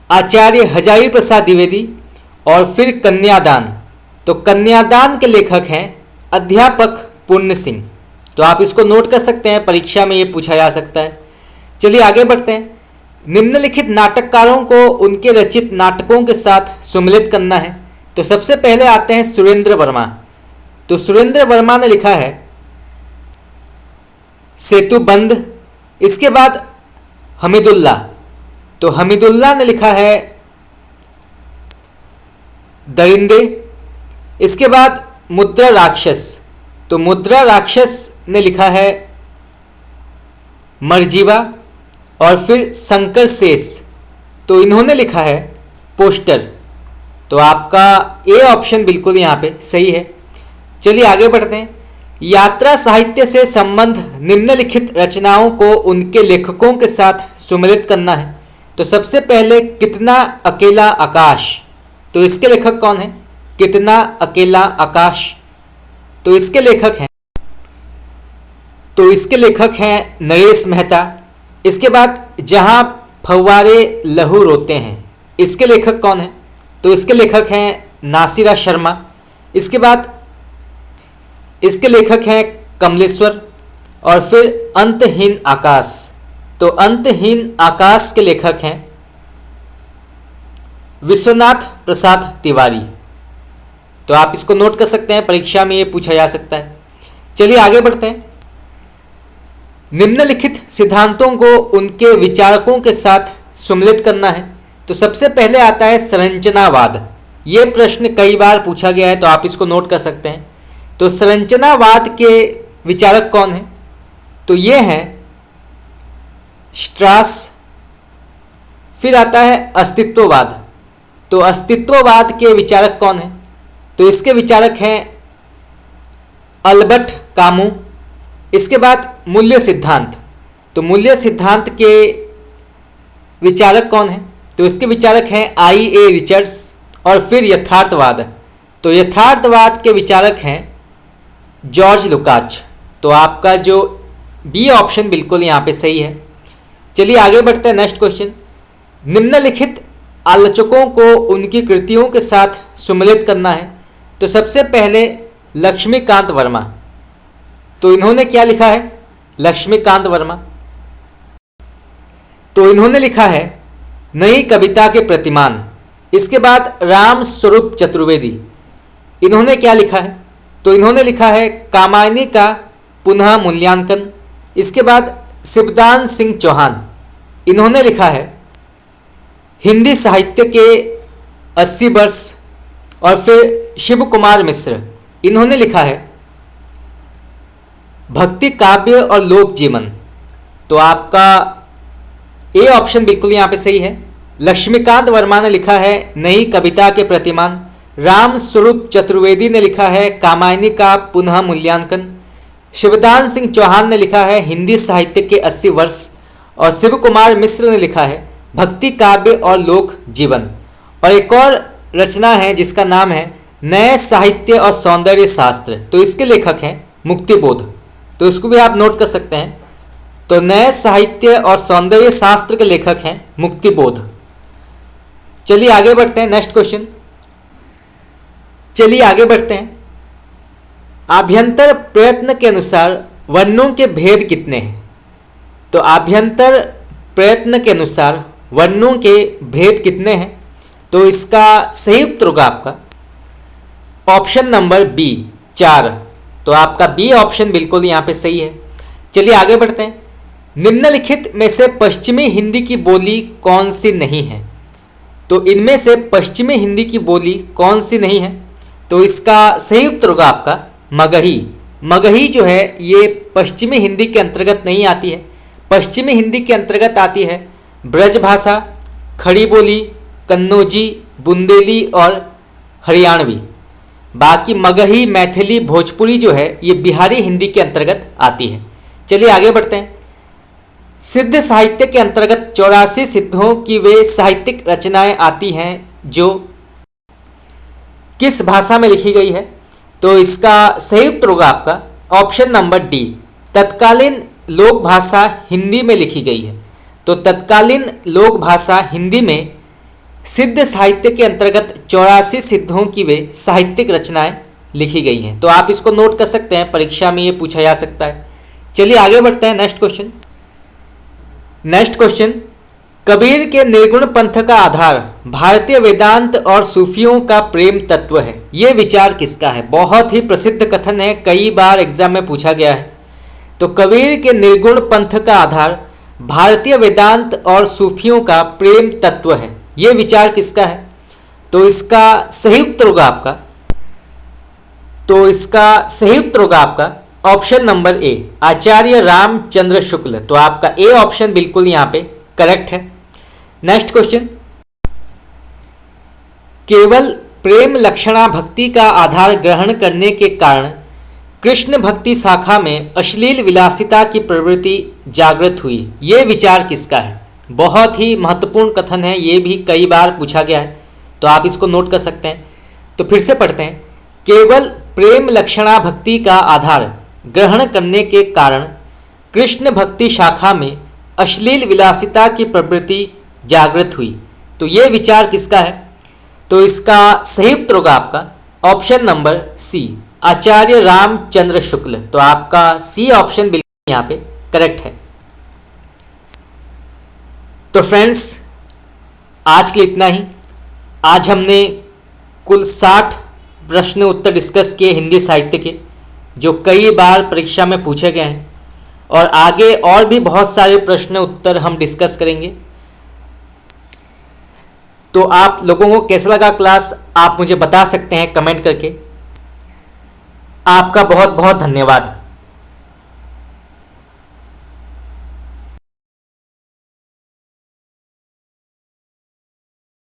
आचार्य हजारी प्रसाद द्विवेदी। और फिर कन्यादान। तो कन्यादान के लेखक हैं अध्यापक पूर्ण सिंह। तो आप इसको नोट कर सकते हैं, परीक्षा में ये पूछा जा सकता है। चलिए आगे बढ़ते हैं। निम्नलिखित नाटककारों को उनके रचित नाटकों के साथ सम्मिलित करना है। तो सबसे पहले आते हैं सुरेंद्र वर्मा। तो सुरेंद्र वर्मा ने लिखा है सेतुबंध। इसके बाद हमीदुल्ला। तो हमीदुल्ला ने लिखा है दरिंदे। इसके बाद मुद्रा राक्षस। तो मुद्रा राक्षस ने लिखा है मरजीवा। और फिर शंकर शेष। तो इन्होंने लिखा है पोस्टर। तो आपका ए ऑप्शन बिल्कुल यहाँ पे सही है। चलिए आगे बढ़ते हैं। यात्रा साहित्य से संबंध निम्नलिखित रचनाओं को उनके लेखकों के साथ सम्मिलित करना है। तो सबसे पहले कितना अकेला आकाश। तो इसके लेखक कौन है? कितना अकेला आकाश। तो इसके लेखक हैं नरेश मेहता। इसके बाद जहां फव्वारे लहू रोते हैं। इसके लेखक कौन है? तो इसके लेखक हैं नासिरा शर्मा। इसके बाद इसके लेखक हैं कमलेश्वर। और फिर अंतहीन आकाश। तो अंतहीन आकाश के लेखक हैं विश्वनाथ प्रसाद तिवारी। तो आप इसको नोट कर सकते हैं, परीक्षा में ये पूछा जा सकता है। चलिए आगे बढ़ते हैं। निम्नलिखित सिद्धांतों को उनके विचारकों के साथ सम्मिलित करना है। तो सबसे पहले आता है संरचनावाद। ये प्रश्न कई बार पूछा गया है, तो आप इसको नोट कर सकते हैं। तो संरचनावाद के विचारक कौन हैं? तो ये हैं स्ट्रास। फिर आता है अस्तित्ववाद। तो अस्तित्ववाद के विचारक कौन हैं? तो इसके विचारक हैं अल्बर्ट कामू। इसके बाद मूल्य सिद्धांत। तो मूल्य सिद्धांत के विचारक कौन हैं? तो इसके विचारक हैं I.A. रिचर्ड्स। और फिर यथार्थवाद। तो यथार्थवाद के विचारक हैं जॉर्ज लुकाच। तो आपका जो बी ऑप्शन बिल्कुल यहाँ पे सही है। चलिए आगे बढ़ते हैं। Next question. निम्नलिखित आलोचकों को उनकी कृतियों के साथ सम्मिलित करना है। तो सबसे पहले लक्ष्मीकांत वर्मा। तो इन्होंने क्या लिखा है? लक्ष्मीकांत वर्मा। तो इन्होंने लिखा है नई कविता के प्रतिमान। इसके बाद राम स्वरूप चतुर्वेदी। इन्होंने क्या लिखा है? तो इन्होंने लिखा है कामायनी का पुनः मूल्यांकन। इसके बाद शिवदान सिंह चौहान। इन्होंने लिखा है हिंदी साहित्य के 80 वर्ष। और फिर शिव कुमार मिश्र। इन्होंने लिखा है भक्ति काव्य और लोक जीवन। तो आपका ए ऑप्शन बिल्कुल यहाँ पे सही है। लक्ष्मीकांत वर्मा ने लिखा है नई कविता के प्रतिमान। राम स्वरूप चतुर्वेदी ने लिखा है कामायनी का पुनः मूल्यांकन। शिवदान सिंह चौहान ने लिखा है हिंदी साहित्य के 80 वर्ष। और शिव कुमार मिश्र ने लिखा है भक्ति काव्य और लोक जीवन। और एक और रचना है जिसका नाम है नए साहित्य और सौंदर्य शास्त्र। तो इसके लेखक हैं मुक्तिबोध। तो इसको भी आप नोट कर सकते हैं। तो नए साहित्य और सौंदर्य शास्त्र के लेखक हैं मुक्तिबोध। चलिए आगे बढ़ते हैं। Next question. चलिए आगे बढ़ते हैं। आभ्यंतर प्रयत्न के अनुसार वर्णों के भेद कितने हैं? तो आभ्यंतर प्रयत्न के अनुसार वर्णों के भेद कितने हैं? तो इसका सही उत्तर होगा आपका ऑप्शन नंबर बी 4। तो आपका बी ऑप्शन बिल्कुल यहाँ पे सही है। चलिए आगे बढ़ते हैं। निम्नलिखित में से पश्चिमी हिंदी की बोली कौन सी नहीं है? तो इनमें से पश्चिमी हिंदी की बोली कौन सी नहीं है? तो इसका सही उत्तर होगा आपका मगही। मगही जो है ये पश्चिमी हिंदी के अंतर्गत नहीं आती है। पश्चिमी हिंदी के अंतर्गत आती है ब्रज भाषा, खड़ी बोली, कन्नौजी, बुंदेली और हरियाणवी। बाकी मगही, मैथिली, भोजपुरी जो है ये बिहारी हिंदी के अंतर्गत आती है। चलिए आगे बढ़ते हैं। सिद्ध साहित्य के अंतर्गत 84 सिद्धों की वे साहित्यिक रचनाएं आती हैं जो किस भाषा में लिखी गई है? तो इसका सही उत्तर होगा आपका ऑप्शन नंबर डी, तत्कालीन लोक भाषा हिंदी में लिखी गई है। तो तत्कालीन लोक भाषा हिंदी में सिद्ध साहित्य के अंतर्गत 84 सिद्धों की वे साहित्यिक रचनाएं लिखी गई हैं। तो आप इसको नोट कर सकते हैं, परीक्षा में ये पूछा जा सकता है। चलिए आगे बढ़ते हैं। नेक्स्ट क्वेश्चन, कबीर के निर्गुण पंथ का आधार भारतीय वेदांत और सूफियों का प्रेम तत्व है। ये विचार किसका है? बहुत ही प्रसिद्ध कथन है, कई बार एग्जाम में पूछा गया है। तो कबीर के निर्गुण पंथ का आधार भारतीय वेदांत और सूफियों का प्रेम तत्व है। ये विचार किसका है? तो इसका सही उत्तर होगा आपका ऑप्शन नंबर ए, आचार्य रामचंद्र शुक्ल। तो आपका ए ऑप्शन बिल्कुल यहां पे करेक्ट है। नेक्स्ट क्वेश्चन, केवल प्रेम लक्षणा भक्ति का आधार ग्रहण करने के कारण कृष्ण भक्ति शाखा में अश्लील विलासिता की प्रवृत्ति जागृत हुई। ये विचार किसका है? बहुत ही महत्वपूर्ण कथन है, ये भी कई बार पूछा गया है, तो आप इसको नोट कर सकते हैं। तो फिर से पढ़ते हैं। केवल प्रेम लक्षणा भक्ति का आधार ग्रहण करने के कारण कृष्ण भक्ति शाखा में अश्लील विलासिता की प्रवृत्ति जागृत हुई। तो ये विचार किसका है? तो इसका सही उत्तर होगा आपका ऑप्शन नंबर सी, आचार्य रामचंद्र शुक्ल। तो आपका सी ऑप्शन बिल्कुल यहाँ पे करेक्ट है। तो फ्रेंड्स, आज के लिए इतना ही। आज हमने कुल 60 प्रश्न उत्तर डिस्कस किए हिंदी साहित्य के, जो कई बार परीक्षा में पूछे गए हैं, और आगे और भी बहुत सारे प्रश्न उत्तर हम डिस्कस करेंगे। तो आप लोगों को कैसा लगा क्लास, आप मुझे बता सकते हैं कमेंट करके। आपका बहुत बहुत धन्यवाद।